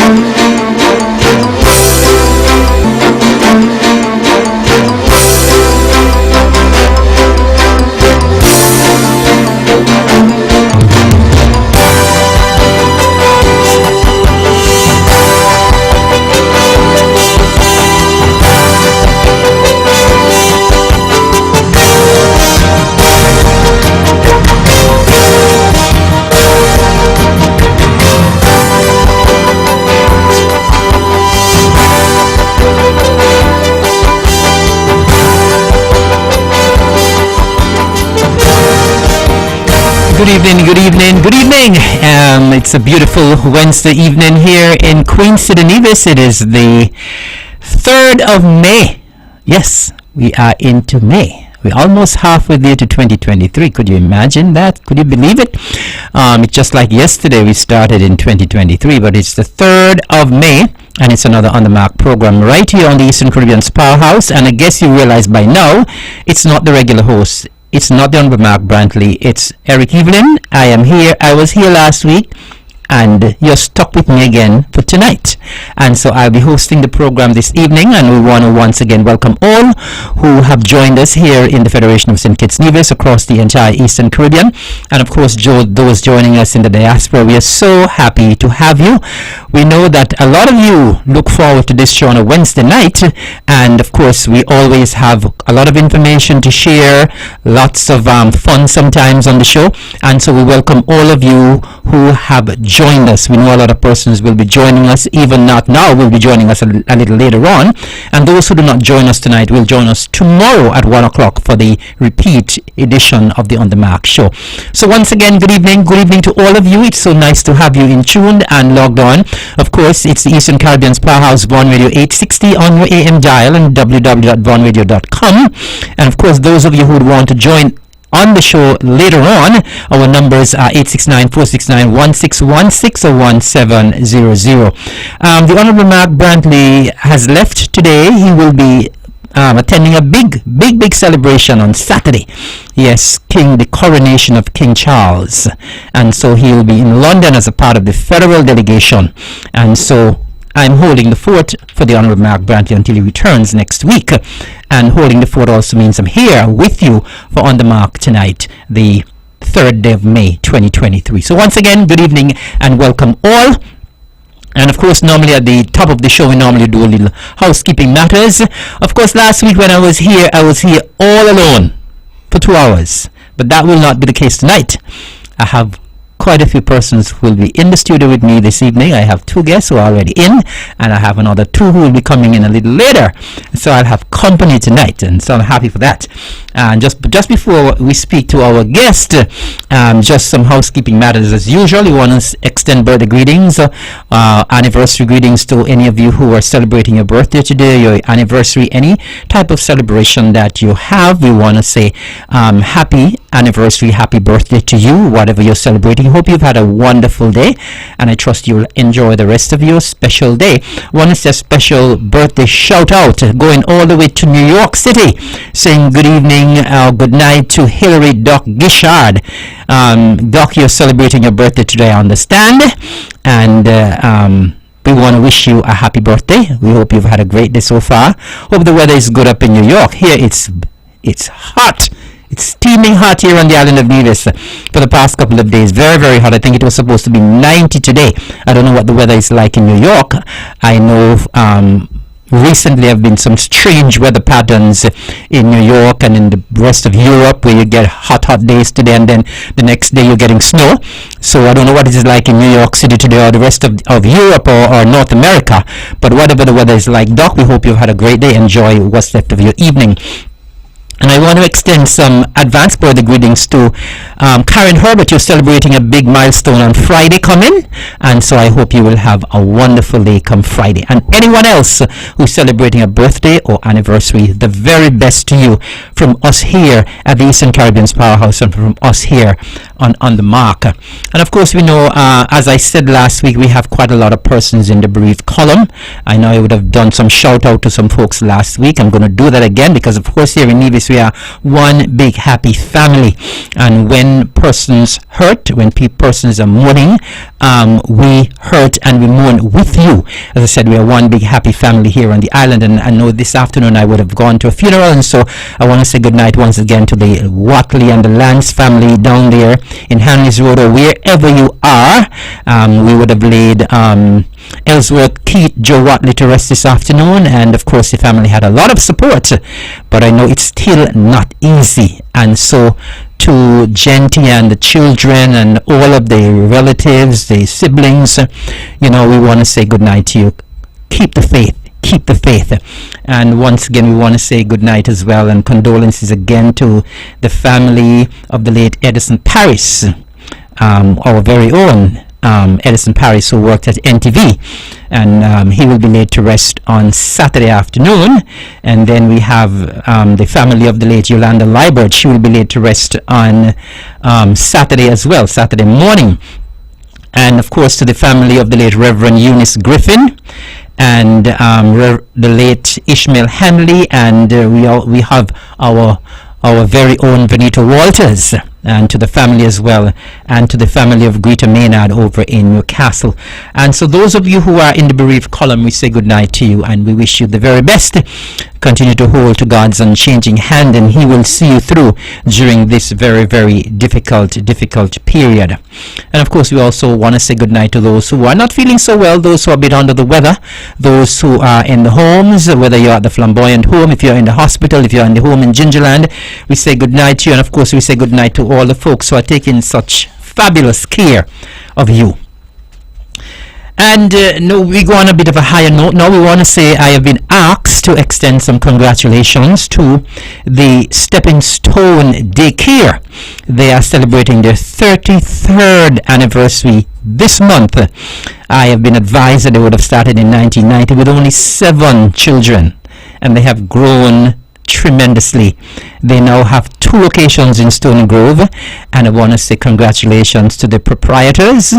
Good evening, good evening, good evening. It's a beautiful Wednesday evening here in Queen City, Nevis. It is the 3rd of May. Yes, we are into May. We're almost halfway there to 2023. Could you imagine that? Could you believe it? It's just like yesterday we started in 2023, but it's the 3rd of May. And it's another On The Mark program right here on the Eastern Caribbean's Powerhouse. And I guess you realize by now, it's not the regular host. It's not the Honorable Mark Brantley. It's Eric Evelyn. I am here. I was here last week. And you're stuck with me again for tonight. And so I'll be hosting the program this evening, and we want to once again welcome all who have joined us here in the Federation of St. Kitts Nevis across the entire Eastern Caribbean, and of course those joining us in the diaspora. We are so happy to have you. We know that a lot of you look forward to this show on a Wednesday night, and of course we always have a lot of information to share, lots of fun sometimes on the show, and so we welcome all of you who have joined us. We know a lot of persons will be joining us, even not now, will be joining us a little later on. And those who do not join us tonight will join us tomorrow at 1 o'clock for the repeat edition of the On The Mark show. So once again, good evening to all of you. It's so nice to have you in tuned and logged on. Of course, it's the Eastern Caribbean's Powerhouse, Vaughan Radio 860 on your AM dial and www.vaughanradio.com. And of course, those of you who would want to join on the show later on, our numbers are 869-469-1616 or 1700. The Honorable Mark Brantley has left today. He will be attending a big celebration on Saturday. Yes, the coronation of King Charles. And so he will be in London as a part of the federal delegation. And so I'm holding the fort for the Honorable Mark Brantley until he returns next week. And holding the fort also means I'm here with you for On The Mark tonight, the 3rd day of May 2023. So once again, good evening and welcome all. And of course, normally at the top of the show, we normally do a little housekeeping matters. Of course, last week when I was here all alone for 2 hours. But that will not be the case tonight. I have quite a few persons who will be in the studio with me this evening. I have 2 guests who are already in, and I have another 2 who will be coming in a little later. So I'll have company tonight, and so I'm happy for that. And just before we speak to our guest, just some housekeeping matters as usual. We want to extend birthday greetings, anniversary greetings to any of you who are celebrating your birthday today, your anniversary, any type of celebration that you have. We want to say happy anniversary, happy birthday to you, whatever you're celebrating. Hope you've had a wonderful day, and I trust you'll enjoy the rest of your special day. Want to say a special birthday shout out going all the way to New York City, saying good evening, good night to Hillary Doc Gishard. Doc, you're celebrating your birthday today, I understand, and we want to wish you a happy birthday. We hope you've had a great day so far. Hope the weather is good up in New York. Here it's hot. It's steaming hot here on the island of Nevis for the past couple of days. Very, very hot. I think it was supposed to be 90 today. I don't know what the weather is like in New York. I know recently there have been some strange weather patterns in New York and in the rest of Europe where you get hot days today and then the next day you're getting snow. So I don't know what it is like in New York City today or the rest of Europe or North America. But whatever the weather is like, Doc, we hope you've had a great day. Enjoy what's left of your evening. And I want to extend some advanced birthday greetings to Karen Herbert. You're celebrating a big milestone on Friday coming, and so I hope you will have a wonderful day come Friday. And anyone else who's celebrating a birthday or anniversary, the very best to you from us here at the Eastern Caribbean's Powerhouse and from us here on The Mark. And of course, we know, as I said last week, we have quite a lot of persons in the bereaved column. I know I would have done some shout out to some folks last week. I'm going to do that again because, of course, here in Nevis, course, we are one big happy family. And when persons hurt, when persons are mourning, we hurt and we mourn with you. As I said, we are one big happy family here on the island. And I know this afternoon I would have gone to a funeral, and so I want to say good night once again to the Watley and the Lance family down there in Hanley's Road, or wherever you are. We would have laid Ellsworth, Keith, Joe Watley to rest this afternoon, and of course the family had a lot of support, but I know it's still not easy. And so to Genty and the children and all of the relatives, the siblings, we want to say good night to you. Keep the faith. Keep the faith. And once again, we want to say good night as well, and condolences again to the family of the late Edison Paris, our very own Edison Paris, who worked at NTV, and he will be laid to rest on Saturday afternoon. And then we have the family of the late Yolanda Liebert. She will be laid to rest on Saturday as well, Saturday morning. And of course to the family of the late Reverend Eunice Griffin, and the late Ishmael Hanley, and we have our very own Benito Walters, and to the family as well, and to the family of Greta Maynard over in Newcastle. And so those of you who are in the bereaved column, we say good night to you, and we wish you the very best. Continue to hold to God's unchanging hand, and he will see you through during this very, very difficult period. And of course, we also want to say good night to those who are not feeling so well, those who are a bit under the weather, those who are in the homes, whether you're at the Flamboyant home, if you're in the hospital, if you're in the home in Gingerland, we say good night to you. And of course, we say good night to all the folks who are taking such fabulous care of you. And no, we go on a bit of a higher note. Now we want to say I have been asked to extend some congratulations to the Stepping Stone Daycare. They are celebrating their 33rd anniversary this month. I have been advised that they would have started in 1990 with only 7 children, and they have grown tremendously. They now have 2 locations in Stony Grove, and I want to say congratulations to the proprietors,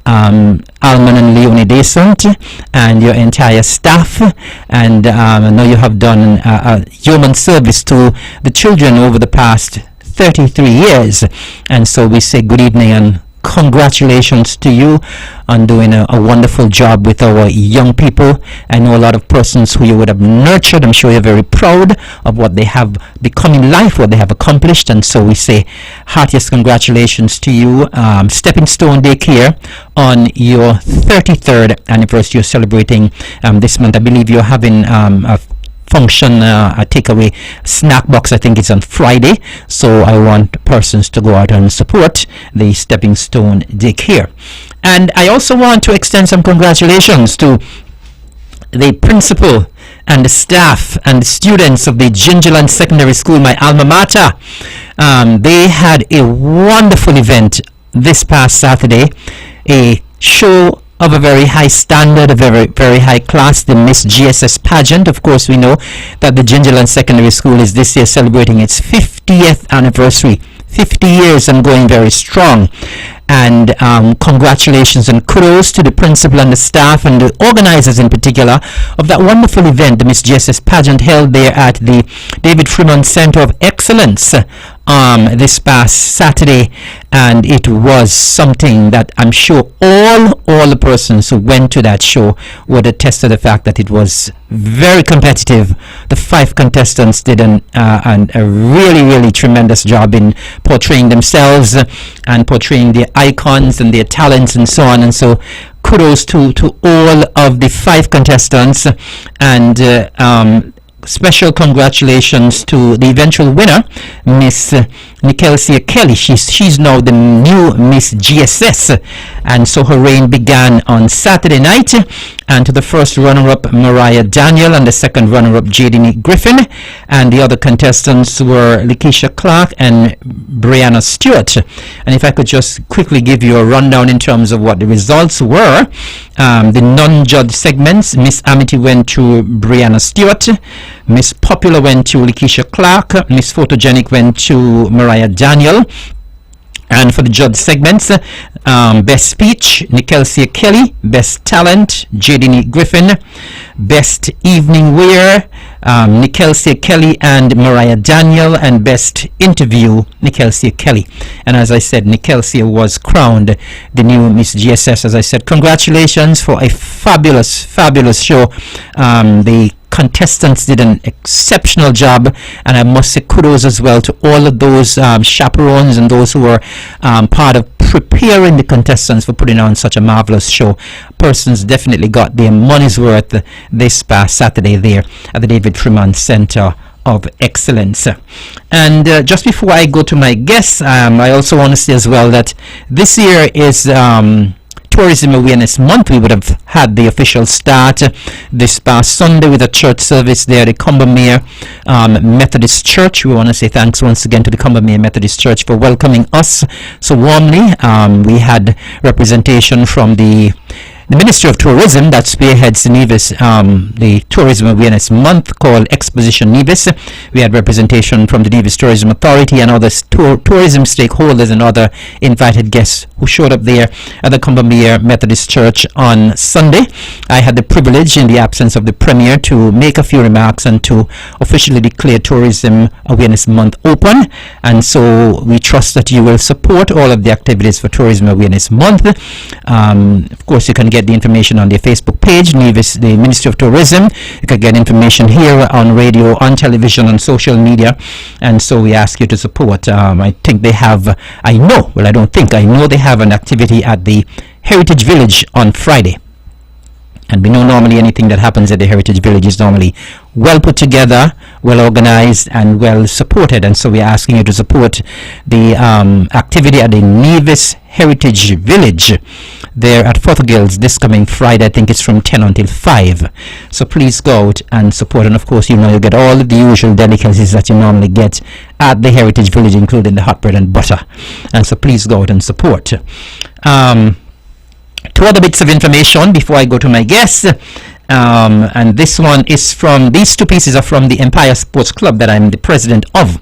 Alman and Leonie Descent, and your entire staff. And I know you have done a human service to the children over the past 33 years, and so we say good evening and congratulations to you on doing a wonderful job with our young people. I know a lot of persons who you would have nurtured. I'm sure you're very proud of what they have become in life, what they have accomplished, and so we say heartiest congratulations to you, Stepping Stone Daycare, on your 33rd anniversary. You're celebrating this month. I believe you're having a function, a takeaway snack box. I think it's on Friday, so I want persons to go out and support the Stepping Stone Daycare. And I also want to extend some congratulations to the principal and the staff and the students of the Gingerland Secondary School, my alma mater. They had a wonderful event this past Saturday, a show of a very high standard, a very, very high class, the Miss GSS pageant. Of course, we know that the Gingerland Secondary School is this year celebrating its 50th anniversary. 50 years and going very strong. And congratulations and kudos to the principal and the staff and the organizers in particular of that wonderful event, the Miss GSS pageant, held there at the David Fremont Center of Excellence this past Saturday. And it was something that I'm sure all the persons who went to that show would attest to the fact that it was very competitive. The 5 contestants did a really, really tremendous job in portraying themselves and portraying their icons and their talents and so on. And so kudos to all of the 5 contestants, and special congratulations to the eventual winner, Miss Nikelsia Kelly. She's now the new Miss GSS, and so her reign began on Saturday night. And to the first runner-up, Mariah Daniel, and the second runner-up, Jadini Griffin, and the other contestants were Lakeisha Clark and Brianna Stewart. And if I could just quickly give you a rundown in terms of what the results were. The non-judge segments, Miss Amity went to Brianna Stewart, Miss Popular went to Lakeisha Clark, Miss Photogenic went to Mariah Daniel. And for the judge segments, Best Speech, Nikelsia Kelly. Best Talent, Jadini Griffin. Best Evening Wear, Nikelsia Kelly and Mariah Daniel, and Best Interview, Nikelsia Kelly. And as I said, Nikelsia was crowned the new Miss GSS. As I said, congratulations for a fabulous, fabulous show. The contestants did an exceptional job, and I must say kudos as well to all of those chaperones and those who were part of preparing the contestants for putting on such a marvelous show. Persons definitely got their money's worth this past Saturday there at the David Freeman Center of Excellence. And just before I go to my guests, I also want to say as well that this year is Tourism Awareness Month. We would have had the official start this past Sunday with a church service there at the Combermere Methodist Church. We want to say thanks once again to the Combermere Methodist Church for welcoming us so warmly. We had representation from the Ministry of Tourism that spearheads Nevis, the Tourism Awareness Month called Exposition Nevis. We had representation from the Nevis Tourism Authority and other tourism stakeholders and other invited guests who showed up there at the Combermere Methodist Church on Sunday. I had the privilege, in the absence of the Premier, to make a few remarks and to officially declare Tourism Awareness Month open. And so we trust that you will support all of the activities for Tourism Awareness Month. Of course, you can get the information on their Facebook page, Nevis, the Ministry of Tourism. You can get information here on radio, on television, on social media, and so we ask you to support. I think they have, I know they have an activity at the Heritage Village on Friday. And we know normally anything that happens at the Heritage Village is normally well put together, well organized, and well supported. And so we're asking you to support the activity at the Nevis Heritage Village there at Fothergills this coming Friday. I think it's from 10 until 5. So please go out and support. And of course, you get all of the usual delicacies that you normally get at the Heritage Village, including the hot bread and butter. And so please go out and support. Two other bits of information before I go to my guests. And this one is from, these two pieces are from the Empire Sports Club that I'm the president of.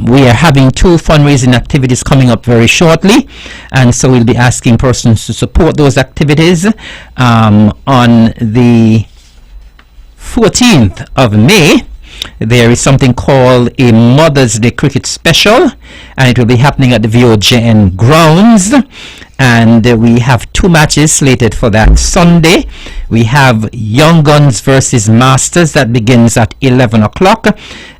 We are having two fundraising activities coming up very shortly, and so we'll be asking persons to support those activities on the 14th of May. There is something called a Mother's Day Cricket Special, and it will be happening at the VOJN grounds. And we have two matches slated for that Sunday. We have Young Guns versus Masters that begins at 11 o'clock.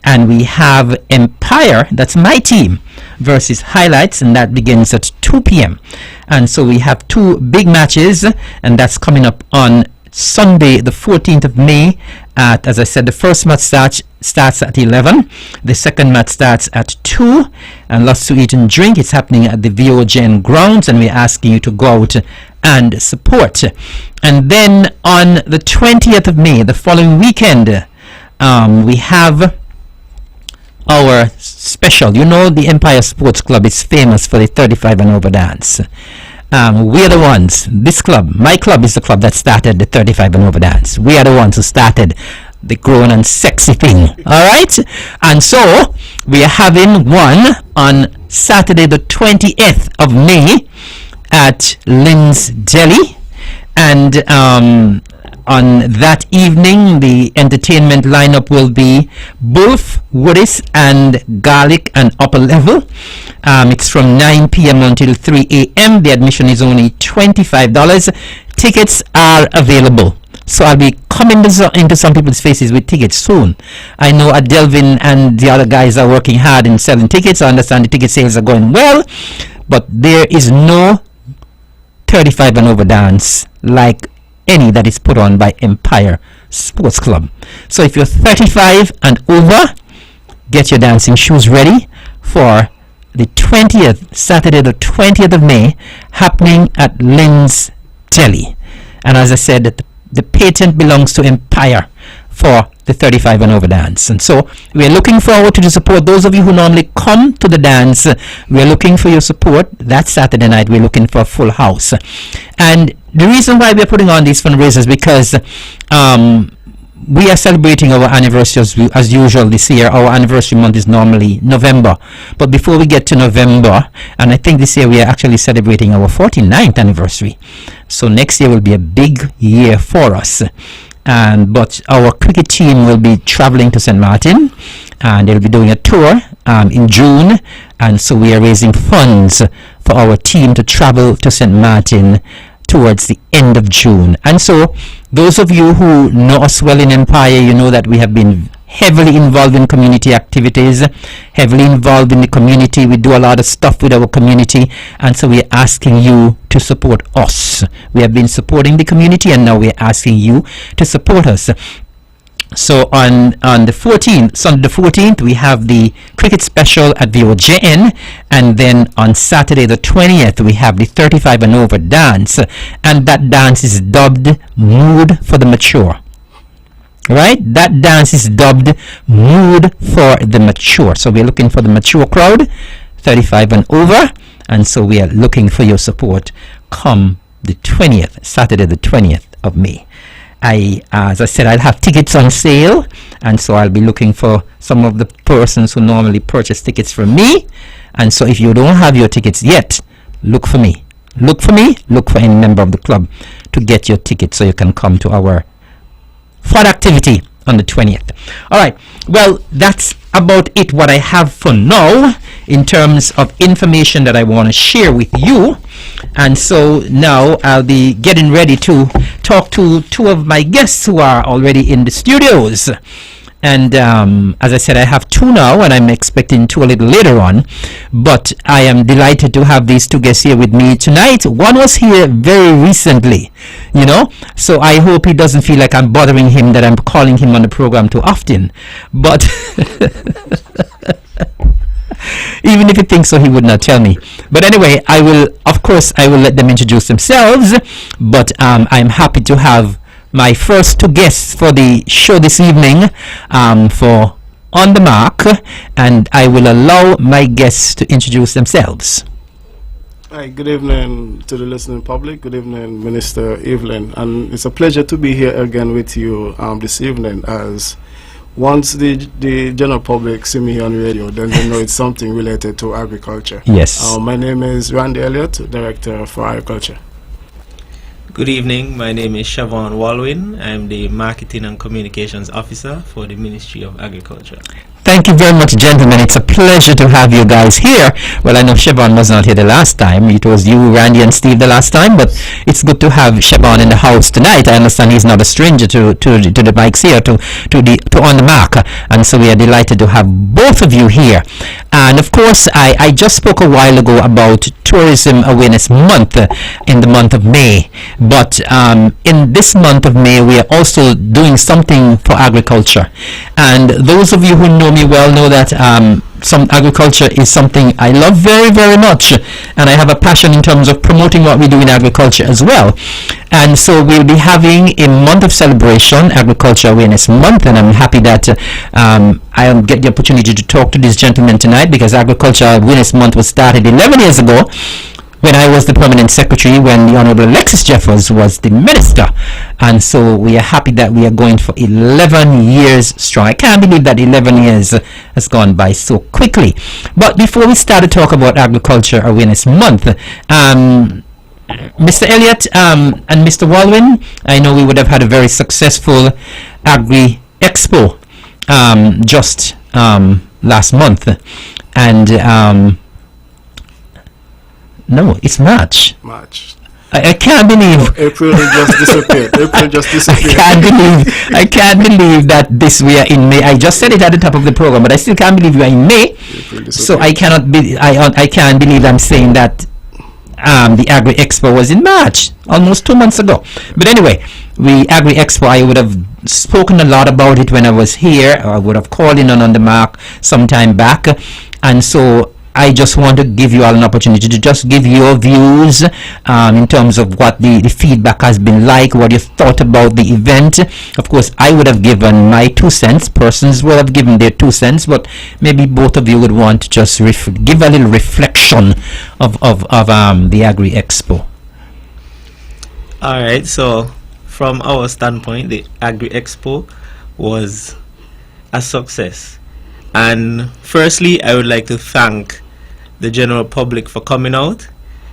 And we have Empire, that's my team, versus Highlights, and that begins at 2 p.m. And so we have two big matches, and that's coming up on Sunday, the 14th of May, at, as I said, the first match starts at 11. The second match starts at 2. And lots to eat and drink. It's happening at the VOJN grounds, and we're asking you to go out and support. And then on the 20th of May, the following weekend, we have our special. The Empire Sports Club is famous for the 35 and over dance. We are the ones, this club, my club is the club that started the 35 and over dance. We are the ones who started the grown and sexy thing. Alright? And so we are having one on Saturday the 20th of May at Lynn's Deli. And on that evening, the entertainment lineup will be Bulf, Woodis, and Garlic and Upper Level. It's from 9 p.m. until 3 a.m. The admission is only $25. Tickets are available. So I'll be coming into some people's faces with tickets soon. I know Delvin and the other guys are working hard in selling tickets. I understand the ticket sales are going well, but there is no 35 and over dance like any that is put on by Empire Sports Club. So if you're 35 and over, get your dancing shoes ready for the 20th, Saturday the 20th of May, happening at Lynn's Deli. And as I said, the patent belongs to Empire for the 35 and over dance. And so we're looking forward to the support. Those of you who normally come to the dance, we're looking for your support. That Saturday night, we're looking for a full house. And the reason why we're putting on these fundraisers is because we are celebrating our anniversary as usual this year. Our anniversary month is normally November. But before we get to November, and I think this year we are actually celebrating our 49th anniversary. So next year will be a big year for us. but our cricket team will be traveling to St. Martin, and they'll be doing a tour in June, and so we are raising funds for our team to travel to St. Martin towards the end of June. And so those of you who know us well in Empire, you know that we have been heavily involved in community activities, heavily involved in the community. We do a lot of stuff with our community, and so we're asking you to support us. We have been supporting the community, and now we're asking you to support us. So on the 14th, Sunday the 14th, we have the cricket special at the OJN, and then on Saturday the 20th, we have the 35 and over dance, and that dance is dubbed Mood for the Mature. Right? That dance is dubbed Mood for the Mature. So we're looking for the mature crowd, 35 and over, and so we are looking for your support come the 20th, Saturday the 20th of May. As I said, I'll have tickets on sale, and so I'll be looking for some of the persons who normally purchase tickets from me. And so if you don't have your tickets yet, look for me. Look for any member of the club to get your tickets so you can come to our fun activity on the 20th. All right, well, that's about it what I have for now in terms of information that I want to share with you. And so now I'll be getting ready to talk to two of my guests who are already in the studios. And as I said, I have two now, and I'm expecting two a little later on. But I am delighted to have these two guests here with me tonight. One was here very recently, you know, so I hope he doesn't feel like I'm bothering him, that I'm calling him on the program too often. But even if he thinks so, he would not tell me. But anyway, I will let them introduce themselves. But I'm happy to have my first two guests for the show this evening for On the Mark, and I will allow my guests to introduce themselves. Hi, good evening to the listening public. Good evening, Minister Evelyn, and it's a pleasure to be here again with you this evening. As once the general public see me here on the radio, then they know it's something related to agriculture. Yes. My name is Randy Elliott, Director for Agriculture. Good evening, my name is Siobhan Walwyn. I'm the Marketing and Communications Officer for the Ministry of Agriculture. Thank you very much, gentlemen. It's a pleasure to have you guys here. Well, I know Siobhan was not here the last time. It was you, Randy, and Steve the last time, but it's good to have Siobhan in the house tonight. I understand he's not a stranger to the mics here, to On the Mark, and so we are delighted to have both of you here. And of course, I just spoke a while ago about Tourism Awareness Month in the month of May, but in this month of May, we are also doing something for agriculture. And those of you who know me well know that some agriculture is something I love very, very much, and I have a passion in terms of promoting what we do in agriculture as well. And so we'll be having a month of celebration, Agriculture Awareness Month, and I'm happy that I'll get the opportunity to talk to these gentlemen tonight, because Agriculture Awareness Month was started 11 years ago when I was the permanent secretary, when the Honorable Alexis Jeffers was the minister. And so we are happy that we are going for 11 years strong. I can't believe that 11 years has gone by so quickly. But before we start to talk about Agriculture Awareness Month, Mr. Elliott and Mr. Walwyn, I know we would have had a very successful Agri Expo just last month. And no, it's March. I can't believe April just disappeared. I can't believe that we are in May. I just said it at the top of the program, but I still can't believe we are in May. So I can't believe I'm saying that the Agri Expo was in March, almost 2 months ago. But anyway, Agri Expo, I would have spoken a lot about it when I was here. I would have called in on the Mark some time back, and so I just want to give you all an opportunity to just give your views in terms of what the feedback has been like, what you thought about the event. Of course, I would have given my 2 cents. Persons would have given their 2 cents, but maybe both of you would want to just give a little reflection of the Agri Expo. All right, so from our standpoint, the Agri Expo was a success. And firstly, I would like to thank the general public for coming out.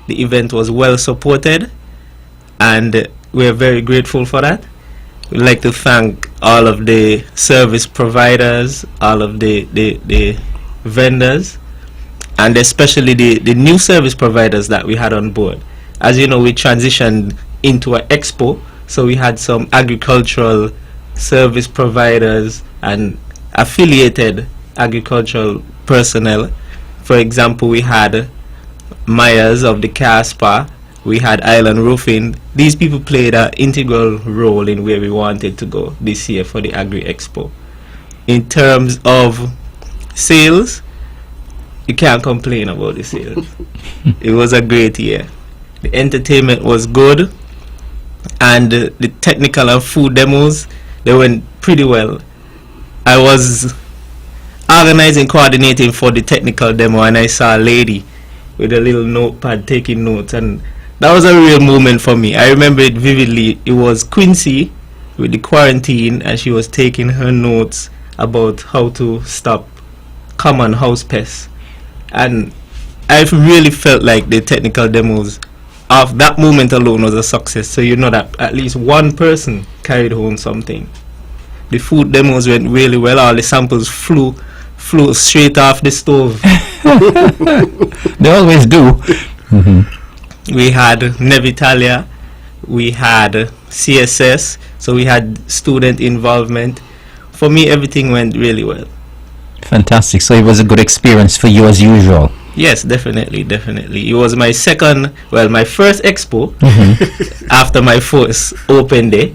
The event was well supported, and we're very grateful for that. We'd like to thank all of the service providers, all of the vendors, and especially the new service providers that we had on board. As you know, we transitioned into an expo, so we had some agricultural service providers and affiliated agricultural personnel. For example, we had Myers of the Caspa, we had Island Roofing. These people played an integral role in where we wanted to go this year for the Agri Expo. In terms of sales, you can't complain about the sales. It was a great year. The entertainment was good, and the technical and food demos, they went pretty well. I was organizing, coordinating for the technical demo, and I saw a lady with a little notepad taking notes, and that was a real moment for me. I remember it vividly. It was Quincy with the quarantine, and she was taking her notes about how to stop common house pests. And I really felt like the technical demos of that moment alone was a success. So you know that at least one person carried home something. The food demos went really well. All the samples flew straight off the stove. They always do. We had Nevitalia, we had CSS, so we had student involvement. For me, everything went really well. Fantastic. So it was a good experience for you as usual. Yes, definitely. It was my first expo after my first open day,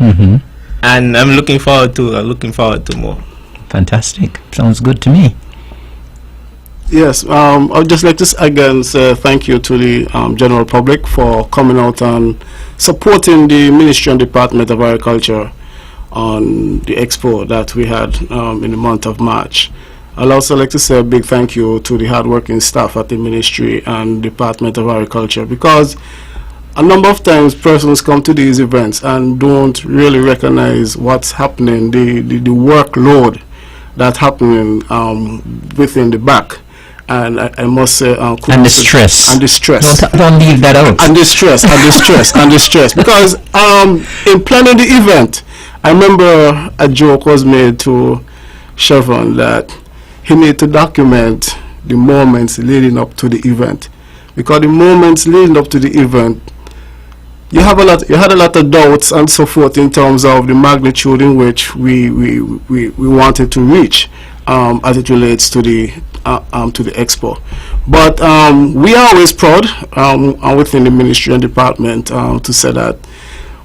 and I'm looking forward to more. Fantastic. Sounds good to me. Yes, I would just like to again say thank you to the general public for coming out and supporting the Ministry and Department of Agriculture on the expo that we had in the month of March. I'd also like to say a big thank you to the hardworking staff at the Ministry and Department of Agriculture, because a number of times persons come to these events and don't really recognize what's happening, the workload that's happening within the back. And I must say, and the stress. Don't leave that out. And the stress. Because in planning the event, I remember a joke was made to Chevron that he need to document the moments leading up to the event, because the moments leading up to the event, you had a lot of doubts and so forth in terms of the magnitude in which we wanted to reach as it relates to the expo. But we are always proud within the Ministry and Department to say that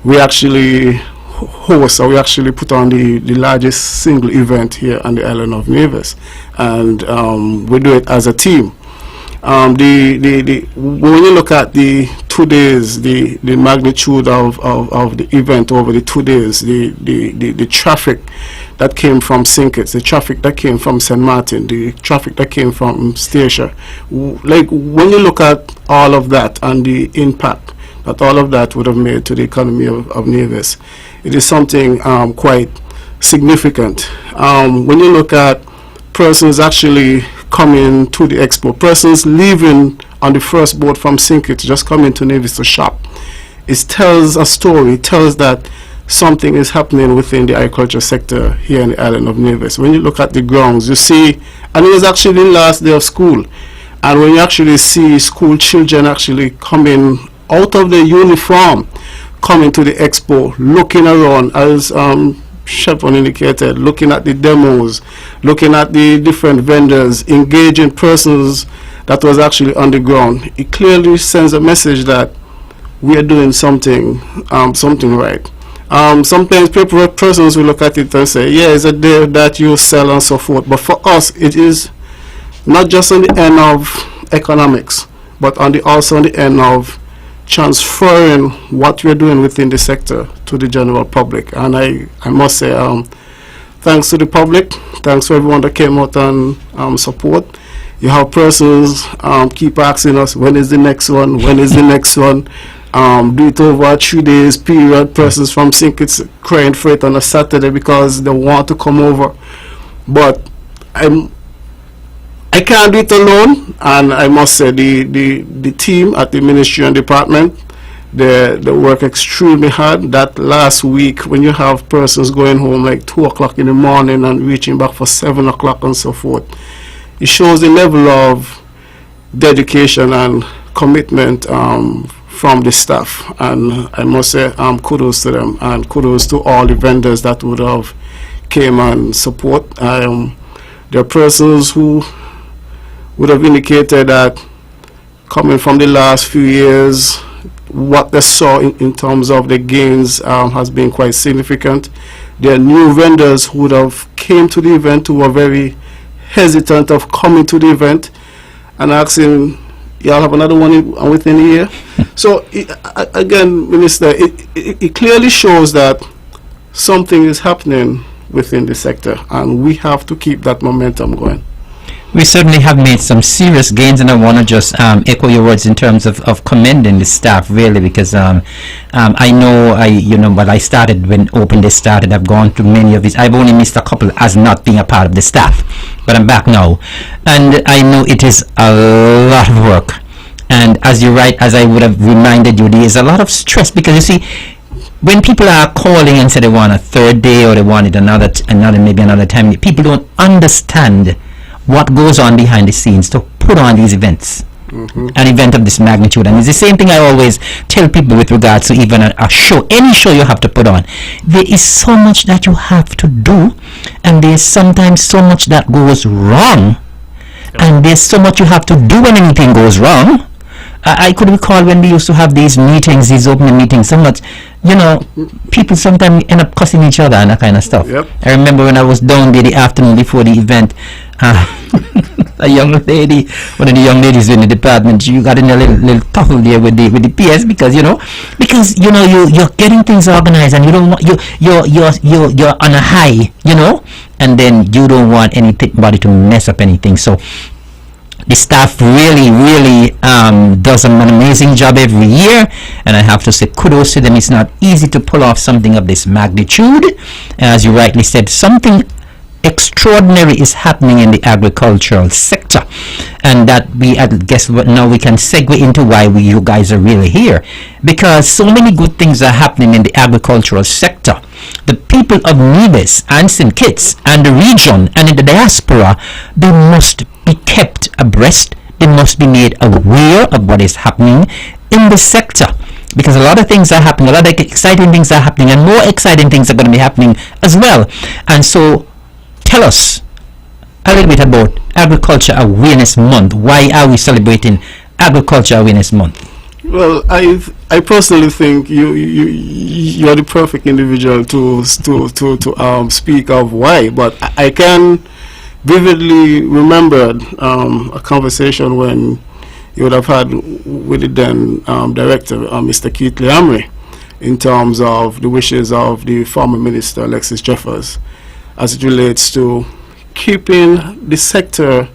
we actually host, or we actually put on the largest single event here on the island of Nevis, and we do it as a team. When you look at the 2 days, the magnitude of the event over the 2 days, the traffic that came from St. Kitts, the traffic that came from St. Martin, the traffic that came from Stacia, like when you look at all of that and the impact that all of that would have made to the economy of Nevis, it is something quite significant. When you look at persons actually coming to the expo, persons leaving on the first boat from St. Kitts, just coming to Nevis to shop, it tells a story. It tells that something is happening within the agriculture sector here in the island of Nevis. When you look at the grounds, you see, and it was actually the last day of school, and when you actually see school children actually coming out of the uniform, coming to the expo, looking around, as Chevron indicated, looking at the demos, looking at the different vendors, engaging persons that was actually on the ground, it clearly sends a message that we are doing something right. Sometimes persons will look at it and say, yeah, it's a day that you sell and so forth. But for us, it is not just on the end of economics, but also on the end of transferring what we're doing within the sector to the general public. And I must say, thanks to the public, thanks to everyone that came out and support. You have persons keep asking us, when is the next one? When is the next one? Do it over a 3 days period. Persons from St. Kitts crying for it on a Saturday because they want to come over. But I can't do it alone, and I must say the team at the Ministry and Department, They work extremely hard. That last week, when you have persons going home like 2 o'clock in the morning and reaching back for 7 o'clock and so forth, it shows the level of dedication and commitment from the staff. And I must say kudos to them, and kudos to all the vendors that would have came and support. There are persons who would have indicated that coming from the last few years, what they saw in terms of the gains has been quite significant. There are new vendors who would have came to the event who were very hesitant of coming to the event and asking, y'all have another one within a year? So again, Minister, it clearly shows that something is happening within the sector, and we have to keep that momentum going. We certainly have made some serious gains, and I want to just echo your words in terms of commending the staff, really, because I know, when I started, when Open Day started, I've gone to many of these. I've only missed a couple as not being a part of the staff, but I'm back now, and I know it is a lot of work. And as you're right, as I would have reminded you, there is a lot of stress, because you see, when people are calling and say they want a third day or they want it another maybe another time, people don't understand what goes on behind the scenes to put on these events. An event of this magnitude. And it's the same thing I always tell people with regards to even a show, any show you have to put on. There is so much that you have to do, and there's sometimes so much that goes wrong, and there's so much you have to do when anything goes wrong. I could recall when we used to have these meetings, these opening meetings, so much, people sometimes end up cussing each other and that kind of stuff. Yep. I remember when I was down there the afternoon before the event, a young lady, one of the young ladies in the department, you got in a little tussle there with the PS because you're getting things organized, and you don't want you're on a high, and then you don't want anybody to mess up anything. So the staff really does an amazing job every year, and I have to say kudos to them. It's not easy to pull off something of this magnitude. As you rightly said, something extraordinary is happening in the agricultural sector, and that I guess now we can segue into why you guys are really here, because so many good things are happening in the agricultural sector. The people of Nevis and St. Kitts and the region and in the diaspora, they must be kept abreast. They must be made aware of what is happening in the sector, because a lot of things are happening, a lot of exciting things are happening, and more exciting things are going to be happening as well. And so tell us a little bit about Agriculture Awareness Month. Why are we celebrating Agriculture Awareness Month? Well, I personally think you are the perfect individual to speak of why, but I can vividly remember a conversation when you would have had with the then director, Mr. Keith Leamre, in terms of the wishes of the former minister Alexis Jeffers, as it relates to keeping the sector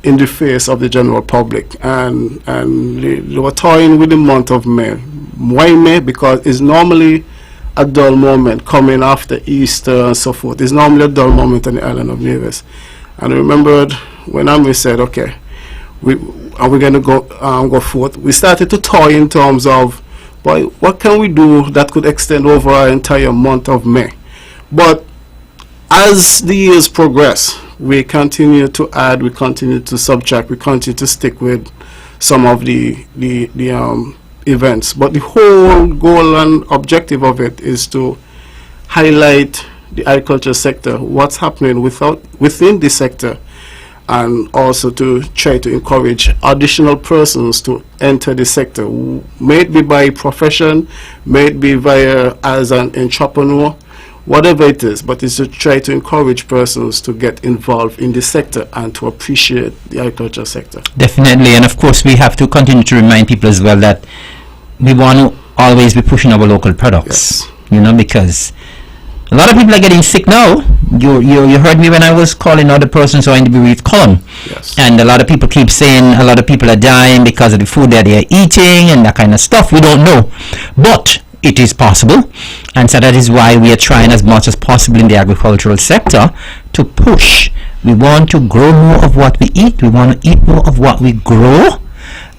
in the face of the general public, and they were toying with the month of May. Why May? Because it's normally a dull moment coming after Easter and so forth. It's normally a dull moment on the island of Nevis. And I remembered when Amri said, okay, we're going to go forth. We started to toy in terms of, boy, what can we do that could extend over our entire month of May? But as the years progress, we continue to add, we continue to subtract, we continue to stick with some of the events. But the whole goal and objective of it is to highlight the agriculture sector, what's happening within the sector, and also to try to encourage additional persons to enter the sector, may it be by profession, may it be via as an entrepreneur, whatever it is, but it's to try to encourage persons to get involved in the sector and to appreciate the agriculture sector. Definitely, and of course we have to continue to remind people as well that we want to always be pushing our local products, because a lot of people are getting sick now. You heard me when I was calling out the persons who are in the bereaved column. Yes. And a lot of people keep saying a lot of people are dying because of the food that they are eating and that kind of stuff. We don't know. But it is possible, and so that is why we are trying as much as possible in the agricultural sector to push. We want to grow more of what we eat. We want to eat more of what we grow,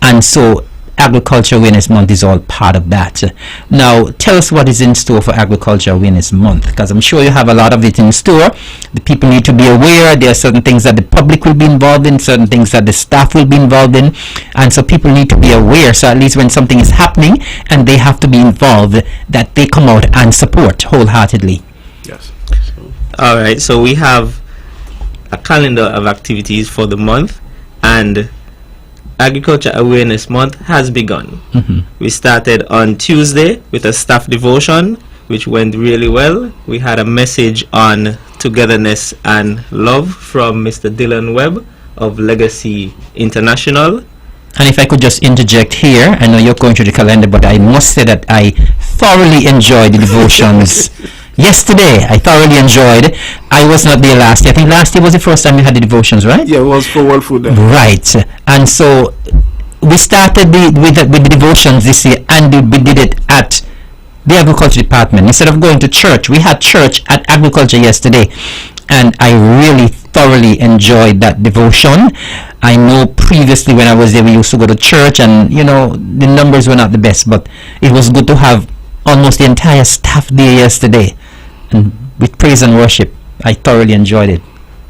and so Agriculture Awareness Month is all part of that. Now, tell us what is in store for Agriculture Awareness Month, because I'm sure you have a lot of it in store. The people need to be aware. There are certain things that the public will be involved in, certain things that the staff will be involved in, and so people need to be aware. So at least when something is happening and they have to be involved, that they come out and support wholeheartedly. Yes. All right, so we have a calendar of activities for the month, and Agriculture Awareness Month has begun. We started on Tuesday with a staff devotion, which went really well. We had a message on togetherness and love from Mr. Dylan Webb of Legacy International. And if I could just interject here, I know you're going through the calendar, but I must say that I thoroughly enjoyed the devotions. Yesterday, I thoroughly enjoyed. I was not there last year. I think last year was the first time you had the devotions, right? Yeah, it was for World Food Day. Right. And so we started with the devotions this year, and we did it at the Agriculture Department. Instead of going to church, we had church at Agriculture yesterday. And I really thoroughly enjoyed that devotion. I know previously when I was there, we used to go to church, and, you know, the numbers were not the best, but it was good to have almost the entire staff there yesterday. And with praise and worship, I thoroughly enjoyed it.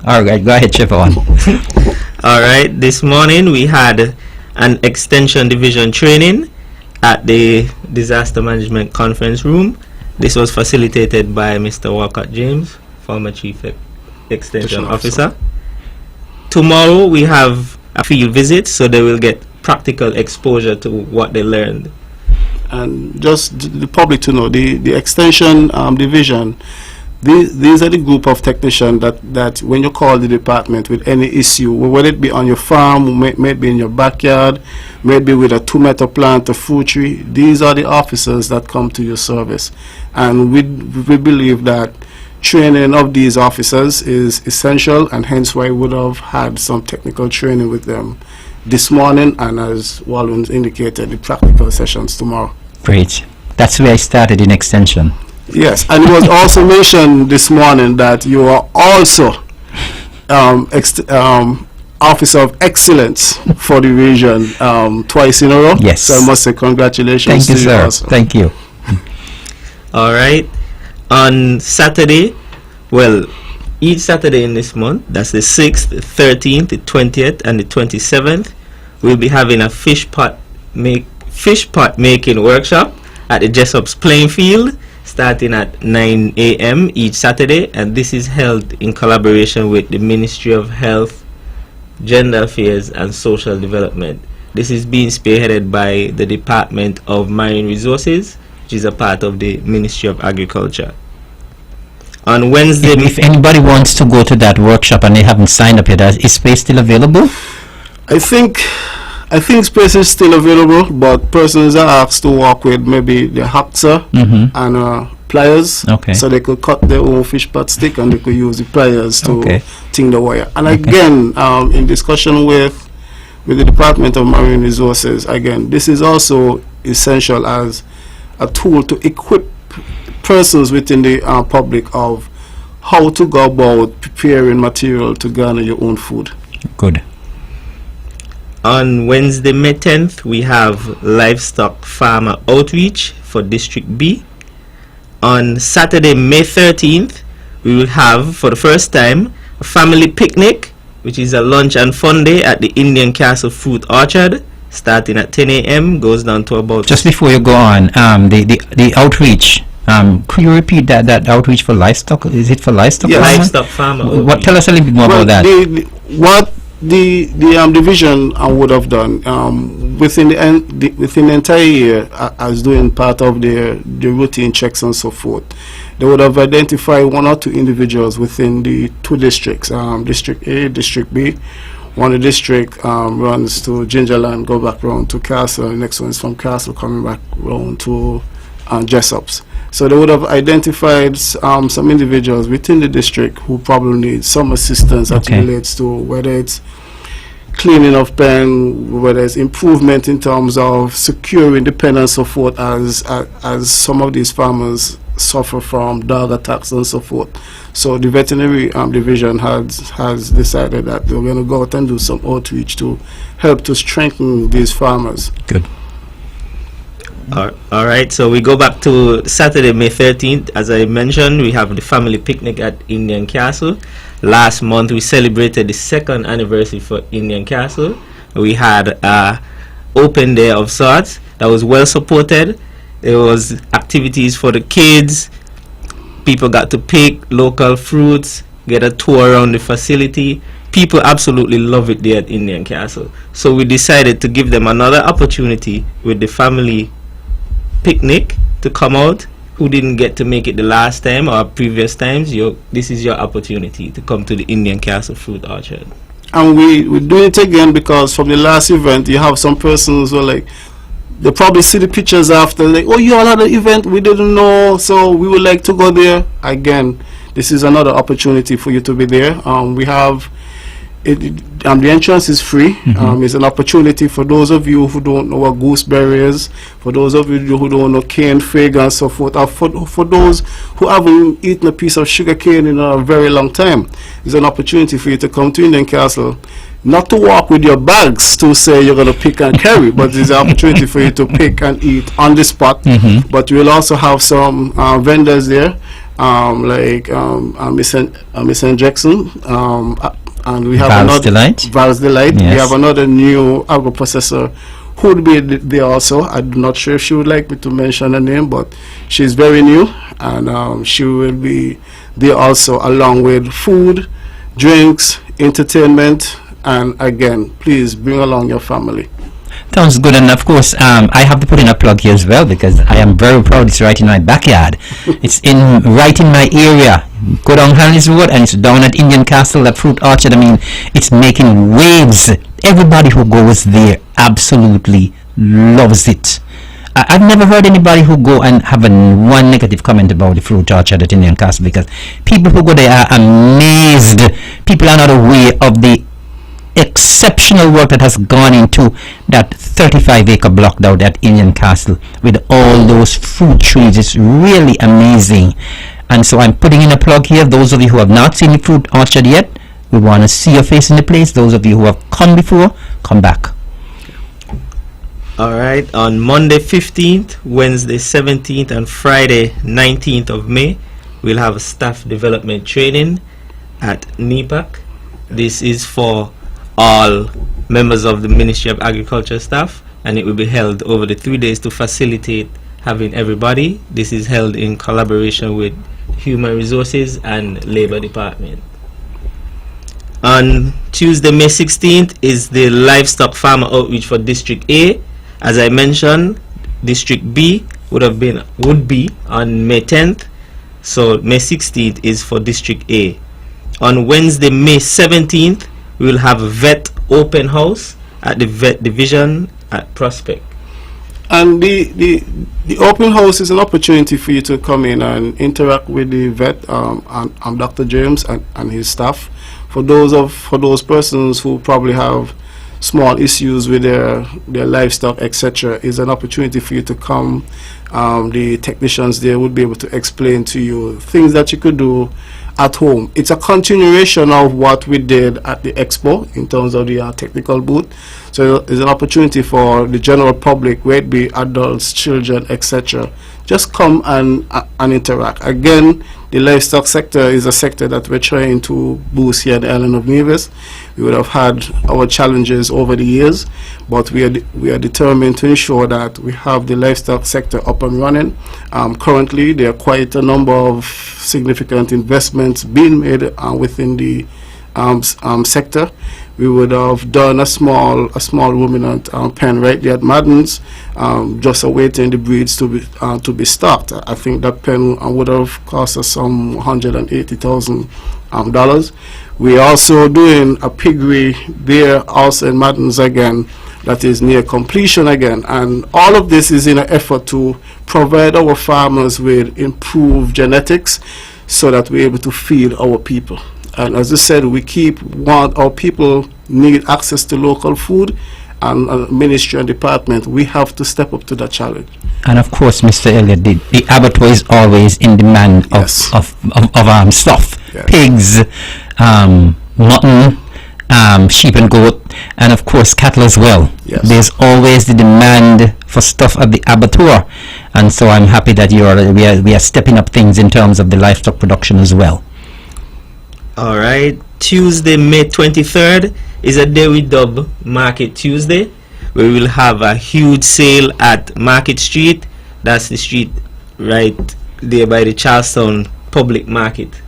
All right, go ahead, Trevor. All right, this morning we had an extension division training at the Disaster Management Conference Room. This was facilitated by Mr. Walcott James, former Chief Extension Officer. Tomorrow we have a field visit, so they will get practical exposure to what they learned. And just the public to know, the extension division, these are the group of technicians that when you call the department with any issue, whether it be on your farm, may be in your backyard, maybe with a tomato plant, a fruit tree, these are the officers that come to your service. And we believe that training of these officers is essential, and hence why we would have had some technical training with them this morning, and as Walwyn indicated, the practical sessions tomorrow. Great. That's where I started in extension. Yes, and it was also mentioned this morning that you are also Officer of Excellence for the region twice in a row. Yes. So I must say congratulations Thank you, to you sir. also. Thank you. All right. On Saturday, well, each Saturday in this month, that's the 6th, the 13th, the 20th, and the 27th, we'll be having a fish pot making workshop at the Jessop's playing field, starting at 9 a.m. each Saturday, and this is held in collaboration with the Ministry of Health, Gender Affairs and Social Development. This is being spearheaded by the Department of Marine Resources, which is a part of the Ministry of Agriculture. On Wednesday, If anybody wants to go to that workshop and they haven't signed up yet, is space still available? I think space is still available, but persons are asked to work with maybe the hacksaw and pliers, Okay. so they could cut their own fish pot stick and they could use the pliers to Okay. ting the wire. And again, in discussion with the Department of Marine Resources, again, this is also essential as a tool to equip persons within the public of how to go about preparing material to garner your own food. Good. On Wednesday, May 10th, we have livestock farmer outreach for District B. On Saturday, May 13th, we will have, for the first time, a family picnic, which is a lunch and fun day at the Indian Castle Fruit Orchard, starting at 10 a.m., goes down to about... Just before you go on, the outreach, could you repeat that outreach for livestock? Is it for livestock? Yes. farmer? livestock farmer What? outreach. Tell us a little bit more about that. What the division would have done within the entire year, as doing part of the routine checks and so forth, they would have identified one or two individuals within the two districts, District A, District B. One of the district runs to Gingerland, go back round to Castle. The next one is from Castle coming back round to Jessop's. So they would have identified some individuals within the district who probably need some assistance that relates to whether it's cleaning of pen, whether it's improvement in terms of securing the pen and so forth, as some of these farmers suffer from dog attacks and so forth. So the veterinary division has decided that they're going to go out and do some outreach to help to strengthen these farmers. Good. All right, so we go back to Saturday, May 13th. As I mentioned, we have the family picnic at Indian Castle. Last month, we celebrated the second anniversary for Indian Castle. We had open day of sorts that was well supported. There was activities for the kids. People got to pick local fruits, get a tour around the facility. People absolutely love it there at Indian Castle. So we decided to give them another opportunity with the family picnic to come out. Who didn't get to make it the last time or previous times, this is your opportunity to come to the Indian Castle Fruit Orchard. And we do it again because from the last event, you have some persons who are like, they probably see the pictures after, like, oh, you all had an event, we didn't know, so we would like to go there. Again, this is another opportunity for you to be there. We have the entrance is free. It's an opportunity for those of you who don't know what gooseberry is, for those of you who don't know cane fig and so forth, or for those who haven't eaten a piece of sugar cane in a very long time. It's an opportunity for you to come to Indian Castle, not to walk with your bags to say you're going to pick and carry, but it's an opportunity for you to pick and eat on the spot. But we'll also have some vendors there, like Miss Jackson, and we have Val's Delight. Yes. We have another new agro processor who would be there also. I'm not sure if she would like me to mention her name, but she's very new, and she will be there also, along with food, drinks, entertainment, and again, please bring along your family. Sounds good. And of course, I have to put in a plug here as well, because I am very proud it's right in my backyard. It's right in my area. Go down Harris Road and it's down at Indian Castle, that fruit orchard. I mean, it's making waves. Everybody who goes there absolutely loves it. I've never heard anybody who go and have one negative comment about the fruit orchard at Indian Castle, because people who go there are amazed. People are not aware of the exceptional work that has gone into that 35-acre block down at Indian Castle with all those fruit trees. It's really amazing. And so I'm putting in a plug here. Those of you who have not seen the fruit orchard yet, we want to see your face in the place. Those of you who have come before, come back. All right, on Monday 15th, Wednesday 17th, and Friday 19th of May, we'll have a staff development training at NEPAC. This is for all members of the Ministry of Agriculture staff, and it will be held over the 3 days to facilitate having everybody. This is held in collaboration with Human Resources and Labor Department. On Tuesday, May 16th, is the livestock farmer outreach for District A. As I mentioned, District B would be on May 10th, so May 16th is for District A. On Wednesday, May 17th, we will have a vet open house at the vet division at Prospect. And the open house is an opportunity for you to come in and interact with the vet and Dr. James and his staff. For those persons who probably have small issues with their livestock, etc., is an opportunity for you to come. The technicians there would be able to explain to you things that you could do at home. It's a continuation of what we did at the expo in terms of the technical booth. So it's an opportunity for the general public, whether it be adults, children, etc., just come and interact. Again, the livestock sector is a sector that we're trying to boost here at the island of Nevis. We would have had our challenges over the years, but we are determined to ensure that we have the livestock sector up and running. Currently, there are quite a number of significant investments being made within the sector. We would have done a small ruminant pen right there at Madden's, just awaiting the breeds to be stocked. I think that pen would have cost us some $180,000. We're also doing a piggery there also in Madden's again, that is near completion again, and all of this is in an effort to provide our farmers with improved genetics so that we're able to feed our people. And as I said, our people need access to local food, and ministry and department, we have to step up to that challenge. And of course, Mr. Elliott, the abattoir is always in demand of stuff. Yes. Pigs, mutton, sheep and goat. and of course cattle as well. Yes. There's always the demand for stuff at the abattoir, and so I'm happy that we are stepping up things in terms of the livestock production as well. All right. Tuesday, May 23rd is a day we dub Market Tuesday, where we will have a huge sale at Market Street. That's the street right there by the Charlestown Public Market.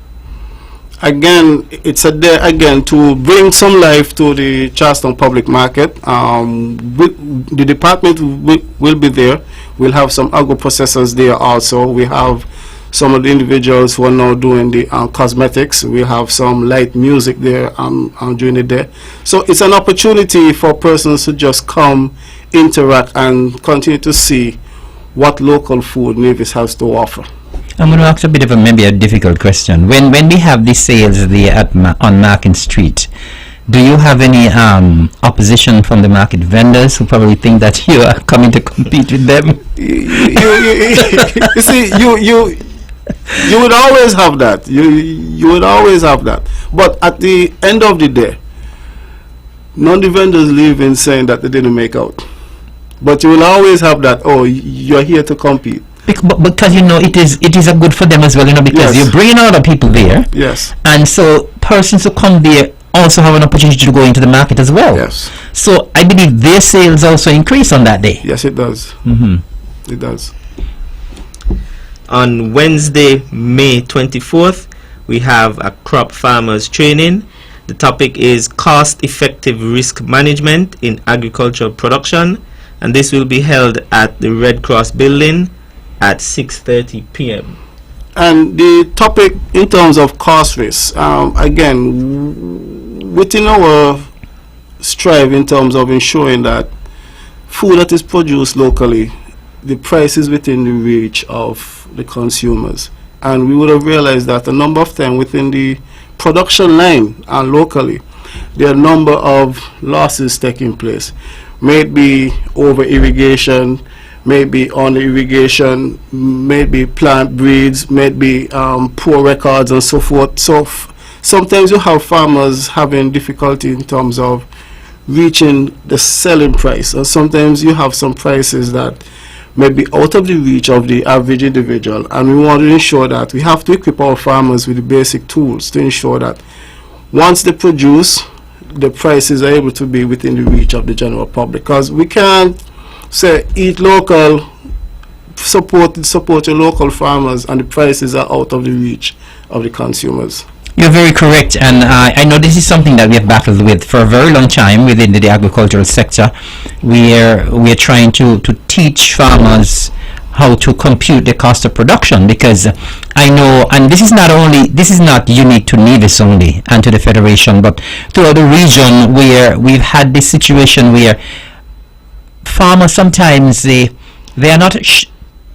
Again, it's a day again to bring some life to the Charlestown Public Market. The department will be there. We'll have some agro processors there also. We have some of the individuals who are now doing the cosmetics. We have some light music there during the day. So it's an opportunity for persons to just come, interact, and continue to see what local food Nevis has to offer. I'm going to ask a bit of maybe a difficult question. When we have these sales there on Market Street, do you have any opposition from the market vendors who probably think that you are coming to compete with them? You see, you would always have that. You would always have that. But at the end of the day, none of the vendors leave in saying that they didn't make out. But you will always have that. Oh, you're here to compete. Because it is a good for them as well, because Yes. you're bringing other people there, Yes. and so persons who come there also have an opportunity to go into the market as well. Yes. So I believe their sales also increase on that day. Yes, it does. Mm-hmm. It does. On Wednesday, May 24th, we have a crop farmers training. The topic is cost-effective risk management in agricultural production, and this will be held at the Red Cross building at 6:30 p.m. And the topic in terms of cost risk, again, within our strive in terms of ensuring that food that is produced locally, the price is within the reach of the consumers. And we would have realized that a number of times within the production line and locally, there are a number of losses taking place. Maybe over irrigation, maybe on irrigation, maybe plant breeds, maybe poor records and so forth. So sometimes you have farmers having difficulty in terms of reaching the selling price, or sometimes you have some prices that may be out of the reach of the average individual, and we want to ensure that we have to equip our farmers with the basic tools to ensure that once they produce, the prices are able to be within the reach of the general public, because we can't say eat local, support your local farmers, and the prices are out of the reach of the consumers. You're very correct, and I know this is something that we have battled with for a very long time within the agricultural sector. We're trying to teach farmers how to compute the cost of production, because I know, and this is not unique to Nevis only and to the Federation, but throughout the region, where we've had this situation where farmers sometimes they are not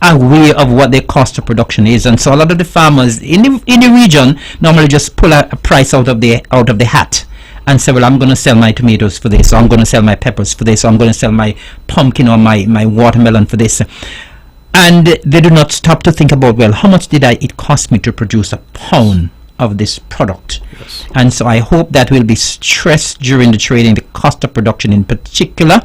aware of what their cost of production is, and so a lot of the farmers in the region normally just pull a price out of the hat and say, well, I'm going to sell my tomatoes for this, or I'm going to sell my peppers for this, or I'm going to sell my pumpkin or my watermelon for this, and they do not stop to think about, well, how much did it cost me to produce a pound of this product? Yes. And so I hope that will be stressed during the training, the cost of production in particular,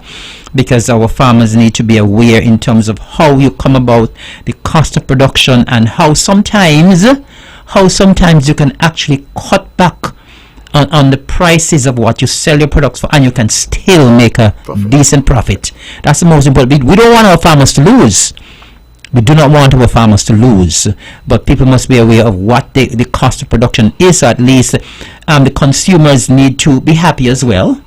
because our farmers need to be aware in terms of how you come about the cost of production, and how sometimes you can actually cut back on the prices of what you sell your products for, and you can still make a decent profit. That's the most important. We don't want our farmers to lose. We do not want our farmers to lose, but people must be aware of what the cost of production is. At least the consumers need to be happy as well,